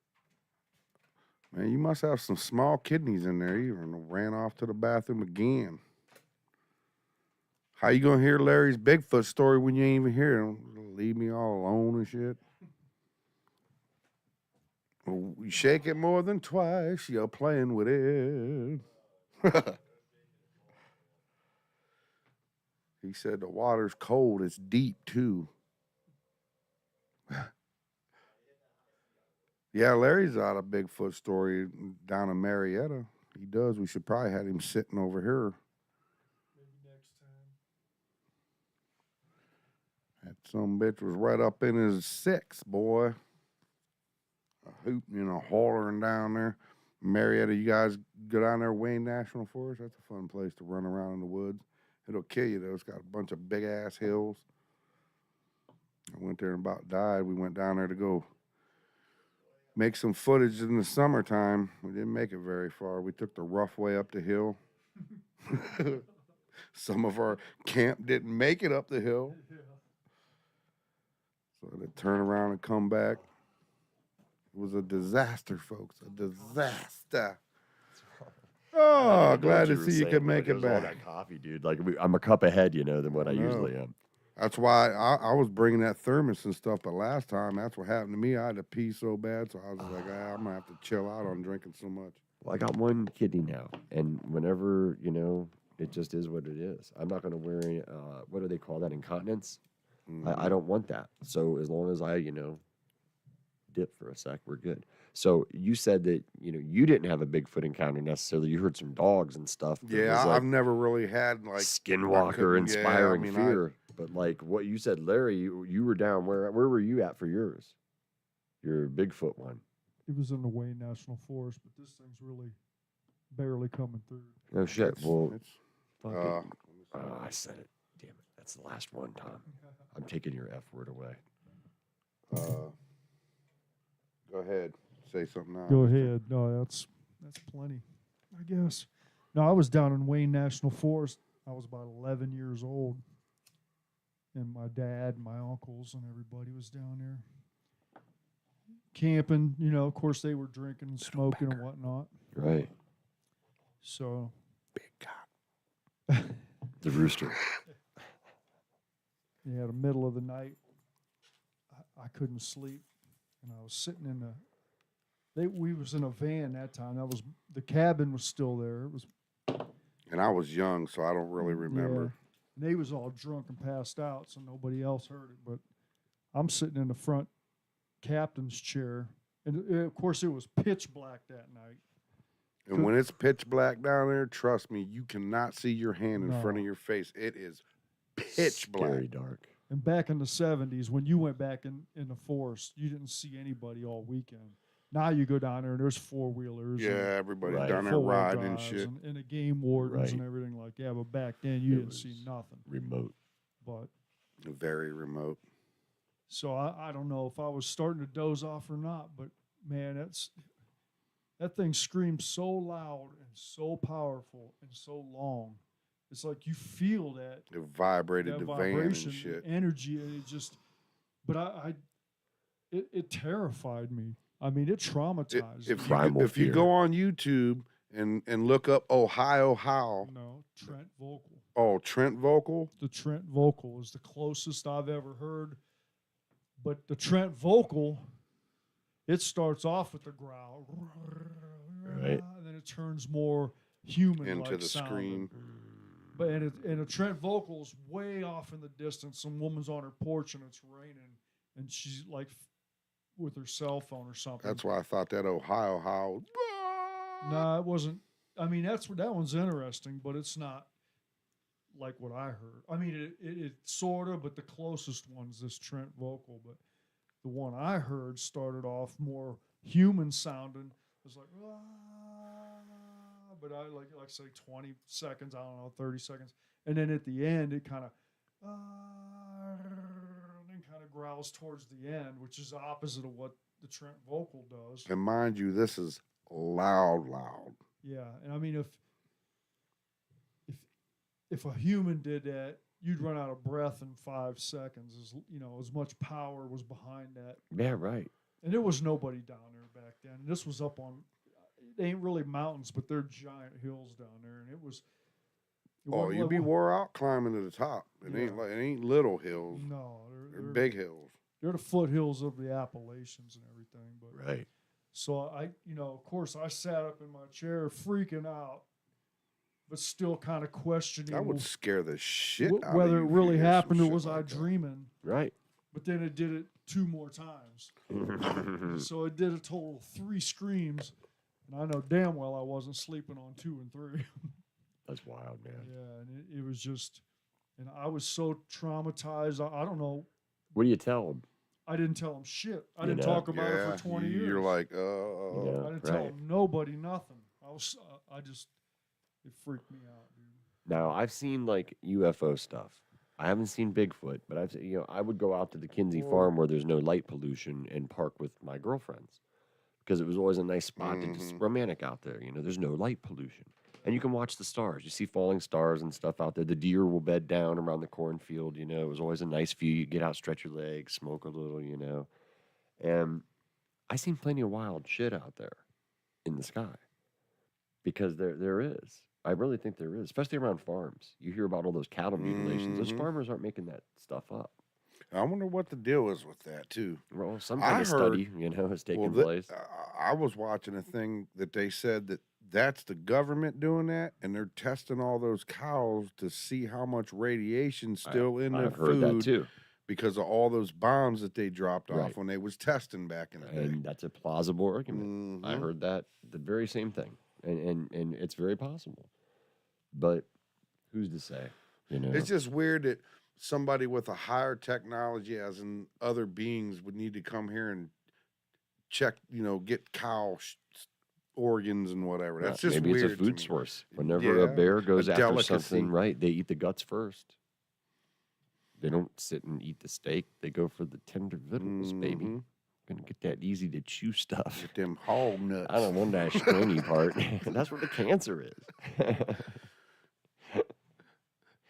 S2: Man, you must have some small kidneys in there. You ran off to the bathroom again. How you going to hear Larry's Bigfoot story when you ain't even here? Don't leave me all alone and shit. Well, you shake it more than twice, you're playing with it. He said the water's cold. It's deep, too. Yeah, Larry's got a Bigfoot story down in Marietta. He does. We should probably have him sitting over here.
S3: Maybe next time.
S2: That some bitch was right up in his six, boy. A hooting and a hollering down there. Marietta, you guys go down there, Wayne National Forest. That's a fun place to run around in the woods. It'll kill you, though. It's got a bunch of big-ass hills. I went there and about died. We went down there to go make some footage in the summertime. We didn't make it very far. We took the rough way up the hill. Some of our camp didn't make it up the hill. So to turn around and come back. It was a disaster, folks. A disaster. Oh, glad to see you could make it
S1: All
S2: back.
S1: that coffee, dude. Like I'm a cup ahead, than what I
S2: know.
S1: usually am.
S2: That's why I was bringing that thermos and stuff, but last time that's what happened to me. I had to pee so bad, so I was just like, I'm gonna have to chill out on drinking so much.
S1: Well, I got one kidney now, and whenever it just is what it is. I'm not gonna wear any. What do they call that? Incontinence. I don't want that. So as long as I dip for a sec, we're good. So you said that you didn't have a Bigfoot encounter necessarily. You heard some dogs and stuff. that
S2: Yeah,
S1: was, like,
S2: I've never really had like
S1: skinwalker
S2: couldn't-
S1: inspiring
S2: yeah, I mean,
S1: fear. But like what you said, Larry, you were down. Where were you at for yours? Your Bigfoot one.
S3: It was in the Wayne National Forest, but this thing's really barely coming through.
S1: Oh shit.
S2: It's-
S1: Well,
S2: it's,
S1: fuck
S2: uh,
S1: it. I said it. Damn it. That's the last one, Tom. I'm taking your F word away.
S2: go ahead, say something now.
S3: Go ahead. No, that's plenty, I guess. No, I was down in Wayne National Forest. I was about 11 years old, and my dad, and my uncles, and everybody was down there camping. Of course, they were drinking and smoking and whatnot.
S1: Right.
S3: So
S2: Big cock.
S1: The rooster.
S3: yeah, the middle of the night, I couldn't sleep, and I was sitting in we was in a van that time. The cabin was still there. It was.
S2: And I was young, so I don't really remember.
S3: Yeah. And they was all drunk and passed out, so nobody else heard it. But I'm sitting in the front captain's chair, and of course it was pitch black that night.
S2: And when it's pitch black down there, trust me, you cannot see your hand in
S3: No.
S2: front of your face. It is pitch
S1: Scary
S2: black.
S1: dark.
S3: And back in the 70s, when you went back in the forest, you didn't see anybody all weekend. Now you go down there and there's four-wheelers
S2: Yeah,
S3: and
S2: everybody's
S1: Right.
S2: down there
S3: four-wheel
S2: riding and
S3: drives
S2: shit.
S3: and the game wardens
S1: Right.
S3: and everything like that. But back then you
S1: It
S3: didn't see
S1: was
S3: nothing.
S1: remote.
S3: But
S2: Very remote.
S3: so I don't know if I was starting to doze off or not, but man, that thing screams so loud and so powerful and so long. It's like you feel that
S2: It vibrated
S3: that
S2: the van and
S3: vibration,
S2: shit.
S3: energy, and it just. But it terrified me. I mean, it traumatized me.
S1: Primal
S2: If you
S1: fear.
S2: go on YouTube and look up Ohio How,
S3: No, Trent Vocal.
S2: oh, Trent Vocal,
S3: The Trent Vocal is the closest I've ever heard. But the Trent Vocal, it starts off with the growl,
S1: Right.
S3: and then it turns more human
S2: into the
S3: sounding.
S2: scream.
S3: But and a Trent Vocal's way off in the distance. Some woman's on her porch and it's raining, and she's like with her cell phone or something.
S2: That's why I thought that Ohio How.
S3: No, it wasn't. I mean, that one's interesting, but it's not like what I heard. I mean, it sort of, but the closest one's this Trent Vocal. But the one I heard started off more human sounding. It was like, but I like say 20 seconds. I don't know, 30 seconds, and then at the end it kind of, then kind of growls towards the end, which is the opposite of what the Trent Vocal does.
S2: And mind you, this is loud.
S3: Yeah, and I mean, if a human did that, you'd run out of breath in 5 seconds. As much power was behind that,
S1: Yeah, right.
S3: and there was nobody down there back then. And this was up on, they ain't really mountains, but they're giant hills down there, and it was.
S2: Oh, you'd be wore out climbing to the top. It ain't little hills.
S3: No,
S2: They're big hills.
S3: They're the foothills of the Appalachians and everything. But
S1: Right.
S3: so of course, I sat up in my chair freaking out, but still kind of questioning.
S2: That would scare the shit out of
S3: whether
S2: you
S3: it
S2: if you
S3: really
S2: hear some
S3: happened or
S2: shit
S3: was
S2: like
S3: I
S2: that.
S3: dreaming.
S1: Right.
S3: But then it did it 2 more times. So it did a total of 3 screams. And I know damn well I wasn't sleeping on 2 and 3.
S1: That's wild, man.
S3: Yeah, and it was just, and I was so traumatized. I don't know.
S1: What do you tell them?
S3: I didn't tell him shit. I
S1: You
S3: didn't
S1: know?
S3: talk about it for 20 years.
S2: You're like,
S1: Yeah.
S3: I didn't tell
S1: right.
S3: him nobody nothing. It freaked me out, dude.
S1: Now I've seen like UFO stuff. I haven't seen Bigfoot, but I would go out to the Kinsey farm where there's no light pollution and park with my girlfriends because it was always a nice spot to just romantic out there. There's no light pollution. And you can watch the stars. You see falling stars and stuff out there. The deer will bed down around the cornfield. It was always a nice view. You get out, stretch your legs, smoke a little. And I seen plenty of wild shit out there in the sky because there is. I really think there is, especially around farms. You hear about all those cattle mutilations. Those farmers aren't making that stuff up.
S2: I wonder what the deal is with that too.
S1: Well, some kind of study, is taking place.
S2: I was watching a thing that they said that's the government doing that, and they're testing all those cows to see how much radiation's still in their
S1: I've heard that
S2: food
S1: too.
S2: because of all those bombs that they dropped
S1: Right.
S2: off when they was testing back in the day.
S1: And that's a plausible argument. I heard that the very same thing, and it's very possible. But who's to say?
S2: It's just weird that somebody with a higher technology, as in other beings, would need to come here and check, get cow organs and whatever. That's just
S1: maybe
S2: weird.
S1: it's a food
S2: to me.
S1: source. Whenever a bear goes after
S2: delicacy.
S1: something, right? They eat the guts first. They don't sit and eat the steak. They go for the tender vittles, baby. Gonna get that easy to chew stuff.
S2: Get them hog nuts.
S1: I don't want that stringy part. That's where the cancer is.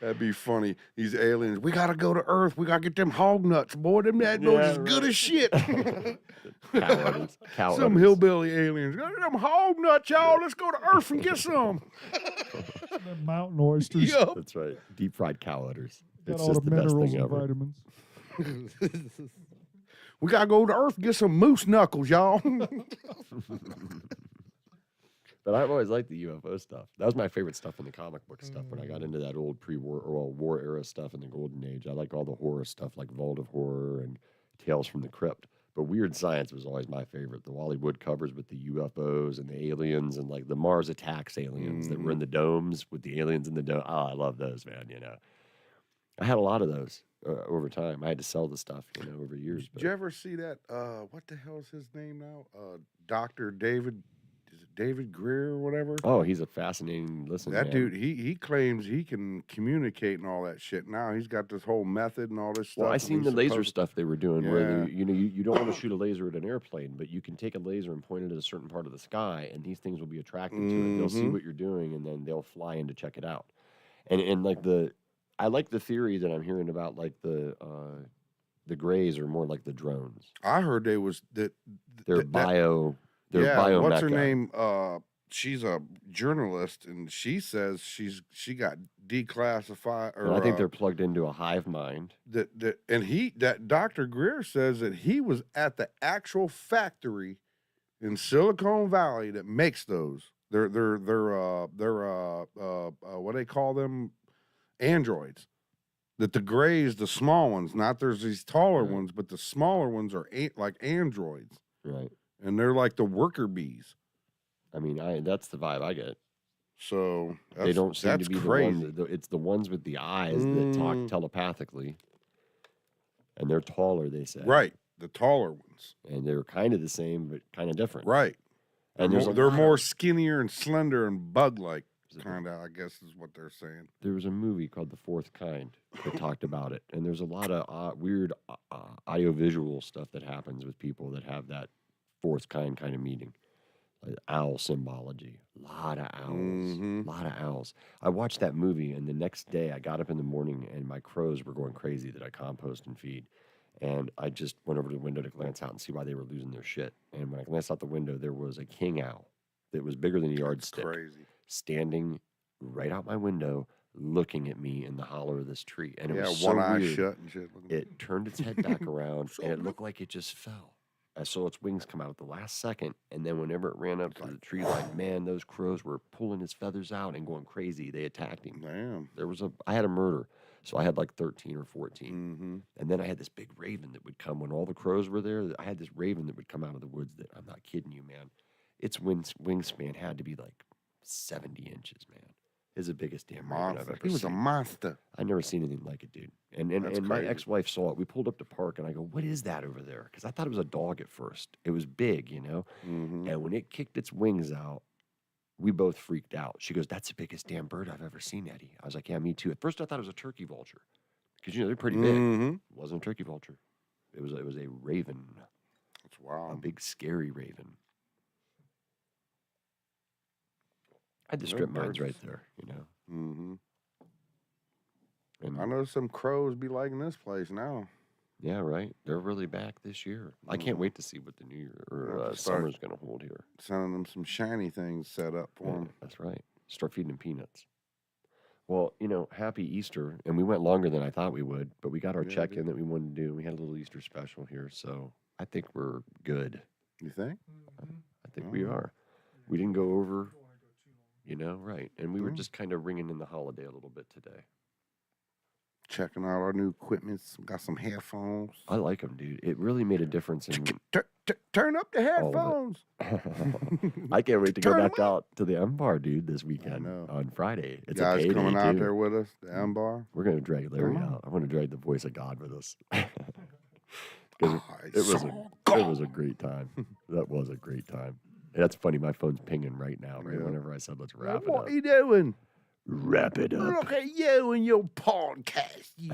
S2: That'd be funny. These aliens, we gotta go to Earth. We gotta get them hog nuts, boy. Them that those is good as shit.
S1: Cow
S2: Some
S1: udders.
S2: hillbilly aliens. Got them hog nuts, y'all. Let's go to Earth and get some.
S3: The mountain oysters.
S2: Yup.
S1: That's right. Deep fried cow udders.
S3: Got
S1: It's
S3: all
S1: just
S3: the
S1: the best
S3: minerals
S1: thing
S3: and
S1: ever.
S3: vitamins.
S2: We gotta go to Earth and get some moose knuckles, y'all.
S1: But I've always liked the UFO stuff. That was my favorite stuff in the comic book stuff when I got into that old pre-war or war era stuff in the golden age. I like all the horror stuff like Vault of Horror and Tales from the Crypt. But Weird Science was always my favorite. The Wally Wood covers with the UFOs and the aliens and like the Mars Attacks aliens that were in the domes with the aliens in the dome. Oh, I love those, man, I had a lot of those over time. I had to sell the stuff, over years.
S2: Did you ever see that? What the hell is his name now? Doctor David. Is it David Greer or whatever?
S1: Oh, he's a fascinating listen,
S2: That
S1: man.
S2: dude, he claims he can communicate and all that shit. Now he's got this whole method and all this stuff.
S1: Well, I
S2: and
S1: seen
S2: he's
S1: the laser
S2: supposed-
S1: stuff they were doing where
S2: Yeah.
S1: you don't want to shoot a laser at an airplane, but you can take a laser and point it at a certain part of the sky, and these things will be attracted to it. They'll see
S2: Mhm.
S1: what you're doing, and then they'll fly in to check it out. And like I like the theory that I'm hearing about, like the Greys are more like the drones.
S2: I heard they was that.
S1: They're
S2: that-
S1: bio. They're
S2: yeah,
S1: bio.
S2: what's her name? She's a journalist, and she says she got declassified. Or
S1: And I think they're plugged into a hive mind.
S2: that Dr. Greer says that he was at the actual factory in Silicon Valley that makes those. They're what they call them, androids. That the Greys, the small ones, not there's these taller
S1: Right.
S2: ones, but the smaller ones are like androids,
S1: Right.
S2: and they're like the worker bees.
S1: I mean, that's the vibe I get.
S2: So
S1: They don't seem
S2: that's
S1: to be
S2: crazy.
S1: the ones. It's the ones with the eyes that talk
S2: Mm.
S1: telepathically, and they're taller. They say.
S2: Right, the taller ones.
S1: And they're kind of the same, but kind of different.
S2: Right,
S1: And
S2: they're more skinnier and slender and bug-like, kind of. I guess is what they're saying.
S1: There was a movie called The Fourth Kind that talked about it, and there's a lot of weird audiovisual stuff that happens with people that have that fourth kind of meeting. Like owl symbology, a lot of owls,
S2: Mhm.
S1: a lot of owls. I watched that movie, and the next day I got up in the morning, and my crows were going crazy that I compost and feed. And I just went over to the window to glance out and see why they were losing their shit. And when I glanced out the window, there was a king owl that was bigger than a
S2: That's
S1: yardstick,
S2: crazy.
S1: standing right out my window, looking at me in the hollow of this tree. And it was so
S2: one eye
S1: weird.
S2: shut and shit.
S1: It turned its head back around,
S2: So
S1: and it
S2: weird.
S1: looked like it just fell. I saw its wings come out at the last second, and then whenever it ran up to the tree line, man, those crows were pulling his feathers out and going crazy. They attacked him.
S2: Damn.
S1: I had a murder, so I had like 13 or 14.
S2: Mm-hmm.
S1: And then I had this big raven that would come when all the crows were there. I had this raven that would come out of the woods that, I'm not kidding you, man. Its wingspan had to be like 70 inches, man. It's the biggest damn raven I've
S2: Monster.
S1: ever
S2: He was a
S1: seen.
S2: monster.
S1: I've never seen anything like it, dude. And
S2: That's
S1: my
S2: crazy.
S1: ex-wife saw it. We pulled up to park, and I go, "What is that over there?" Because I thought it was a dog at first. It was big,
S2: Mm-hmm.
S1: And when it kicked its wings out, we both freaked out. She goes, "That's the biggest damn bird I've ever seen, Eddie." I was like, "Yeah, me too." At first, I thought it was a turkey vulture, because they're pretty big.
S2: Mm-hmm.
S1: It wasn't a turkey vulture. It was a raven,
S2: That's
S1: a
S2: wild.
S1: big scary raven. I had the
S2: Those
S1: strip mines
S2: birds
S1: right
S2: is-
S1: there,
S2: Mm-hmm.
S1: And
S2: I know some crows be liking this place now.
S1: yeah, right. They're really back this year. I can't wait to see what the new year or
S2: Have to start
S1: summer's going to hold here.
S2: Sending them some shiny things set up for
S1: Yeah,
S2: them.
S1: that's right. Start feeding them peanuts. Well, happy Easter. And we went longer than I thought we would, but we got our
S2: Yeah, we
S1: check in
S2: did.
S1: that we wanted to do. We had a little Easter special here. So I think we're good.
S2: You think?
S1: I think we
S2: Oh.
S1: are. We didn't go over, right. And we were
S2: Mm.
S1: just kind of ringing in the holiday a little bit today.
S2: Checking out our new equipment. Got some headphones.
S1: I like them, dude. It really made a difference in.
S2: Turn up the
S1: All of
S2: headphones.
S1: I can't wait to go
S2: Turn 'em
S1: back out to the M Bar, dude, this weekend
S2: know.
S1: on Friday. It's a
S2: Guys
S1: payday,
S2: coming out
S1: too.
S2: there with us, the M Bar.
S1: We're gonna drag Larry
S2: Come on.
S1: out. I want to drag the voice of God with us. 'Cause
S2: I
S1: it was
S2: saw
S1: it was a great time. That was a great time. And that's funny. My phone's pinging right now. Right
S2: Yeah.
S1: whenever I said let's wrap it
S2: What
S1: up.
S2: are you doing?
S1: Wrap it up.
S2: Look at you and your podcast. You.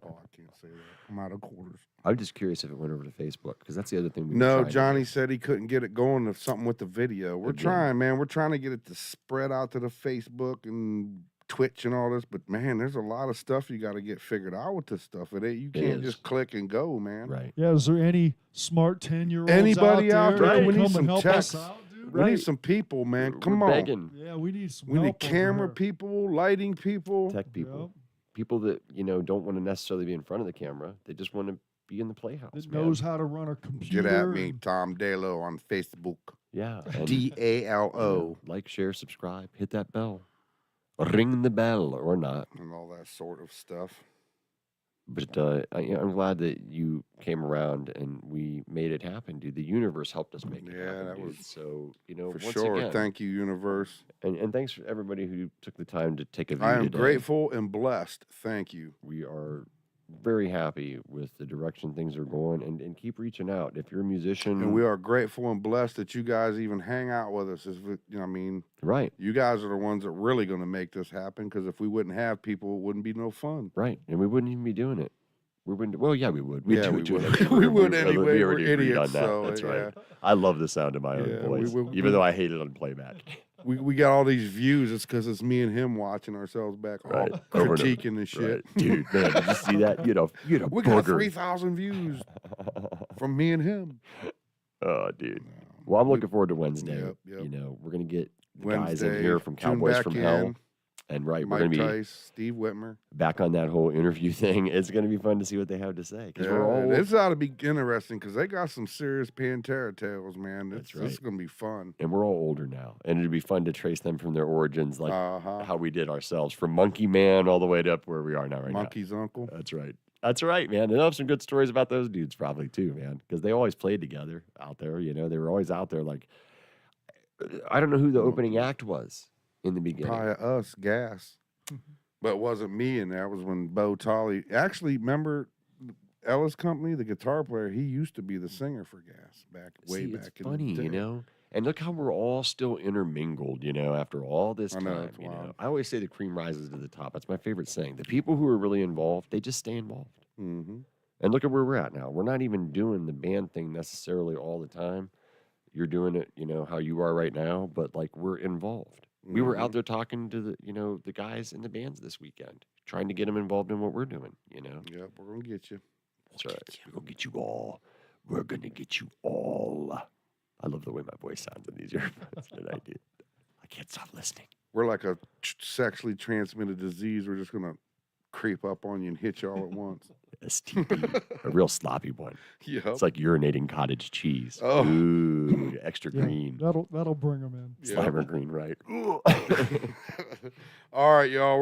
S2: Oh, I can't say that. I'm out of quarters.
S1: I'm just curious if it went over to Facebook because that's the other thing. We were
S2: No,
S1: trying to
S2: Johnny
S1: do.
S2: said he couldn't get it going to something with the video. We're
S1: Again.
S2: trying, man. We're trying to get it to spread out to the Facebook and Twitch and all this. But man, there's a lot of stuff you got to get figured out with this stuff. You can't
S1: is.
S2: just click and go, man.
S1: Right.
S3: Yeah, is there any smart 10-year-olds
S2: Anybody out
S3: out
S2: there?
S3: there?
S2: We
S3: that
S2: need
S3: come
S2: some
S3: and help
S2: techs.
S3: us out, dude?
S2: We
S1: Right.
S2: need some people, man.
S1: We're
S2: Come on.
S1: begging
S3: Yeah, we need some
S2: We need
S3: help over
S2: camera
S3: here.
S2: people, lighting people.
S1: tech people,
S3: Yep.
S1: people that don't want to necessarily be in front of the camera. They just want to be in the playhouse.
S3: That
S1: man.
S3: knows how to run a computer.
S2: Get at me,
S3: and-
S2: Tom Dalo on Facebook.
S1: Yeah. and,
S2: DALO.
S1: like, share, subscribe, hit that bell, ring the bell or not.
S2: And all that sort of stuff.
S1: But But I'm glad that you came around and we made it happen, dude. The universe helped us make it
S2: Yeah,
S1: happen,
S2: that
S1: dude.
S2: was
S1: So,
S2: for
S1: once
S2: sure.
S1: again,
S2: Thank you, universe.
S1: and thanks for everybody who took the time to take a view
S2: I am
S1: today.
S2: grateful and blessed. Thank you.
S1: We are very happy with the direction things are going, and keep reaching out. If you're a musician,
S2: And we are grateful and blessed that you guys even hang out with us. I mean,
S1: right,
S2: you guys are the ones that really going to make this happen, because if we wouldn't have people, it wouldn't be no fun.
S1: right, and we wouldn't even be doing it. We wouldn't. Well, yeah, we would. We'd
S2: Yeah,
S1: do
S2: we
S1: it too.
S2: would. We would anyway.
S1: We
S2: We're
S1: already agreed on
S2: idiots,
S1: that.
S2: so,
S1: That's right.
S2: yeah.
S1: I love the sound of my own
S2: Yeah,
S1: voice,
S2: we-
S1: even though I hate it on playback.
S2: We got all these views. It's because it's me and him watching ourselves back, all
S1: Right. Over and over.
S2: critiquing this shit.
S1: Right. Dude, man, did you see that? You know,
S2: We got
S1: booger.
S2: 3,000 views from me and him.
S1: Oh, dude. Well, I'm looking forward to Wednesday.
S2: Yep, yep.
S1: We're gonna get the guys
S2: Wednesday,
S1: in here from
S2: tune
S1: Cowboys
S2: back
S1: from
S2: in.
S1: Hell, and right, we're
S2: Mike
S1: gonna be
S2: Tice, Steve Whitmer.
S1: back on that whole interview thing. It's gonna be fun to see what they have to say because we're all
S2: This ought to be interesting because they got some serious Pantera tales, man.
S1: That's
S2: This is
S1: right.
S2: gonna be fun.
S1: and we're all older now, and it'd be fun to trace them from their origins, like
S2: Uh-huh.
S1: how we did ourselves, from Monkey Man all the way to up where we are now. Right
S2: Monkey's uncle.
S1: now. That's right. That's right, man. They'll have some good stories about those dudes probably too, man, because they always played together out there. They were always out there. Like, I don't know who the opening act was in the beginning.
S2: Probably us, Gas. But it wasn't me, and that was when Bo Tolley. Actually, remember Ellis Company, the guitar player, he used to be the singer for Gas way
S1: See,
S2: back
S1: it's
S2: in
S1: funny,
S2: the day.
S1: And look how we're all still intermingled, after all this
S2: I
S1: time.
S2: know, it's wild.
S1: I always say the cream rises to the top. That's my favorite saying. The people who are really involved, they just stay involved.
S2: Mm-hmm.
S1: And look at where we're at now. We're not even doing the band thing necessarily all the time. You're doing it, how you are right now, but like we're involved. We were out there talking to the guys in the bands this weekend, trying to get them involved in what we're doing,
S2: Yep, we're gonna get you.
S1: That's right. We're going to get you all. We're going to get you all. I love the way my voice sounds in these earphones tonight, dude. I can't stop listening.
S2: We're like a sexually transmitted disease. We're just gonna creep up on you and hit you all at once.
S1: STD, a real sloppy one.
S2: Yep.
S1: It's like urinating cottage cheese.
S2: Oh.
S1: Ooh, extra
S3: Yeah,
S1: green.
S3: that'll bring them in.
S2: Yeah.
S1: Slimer green, right?
S2: All right, y'all.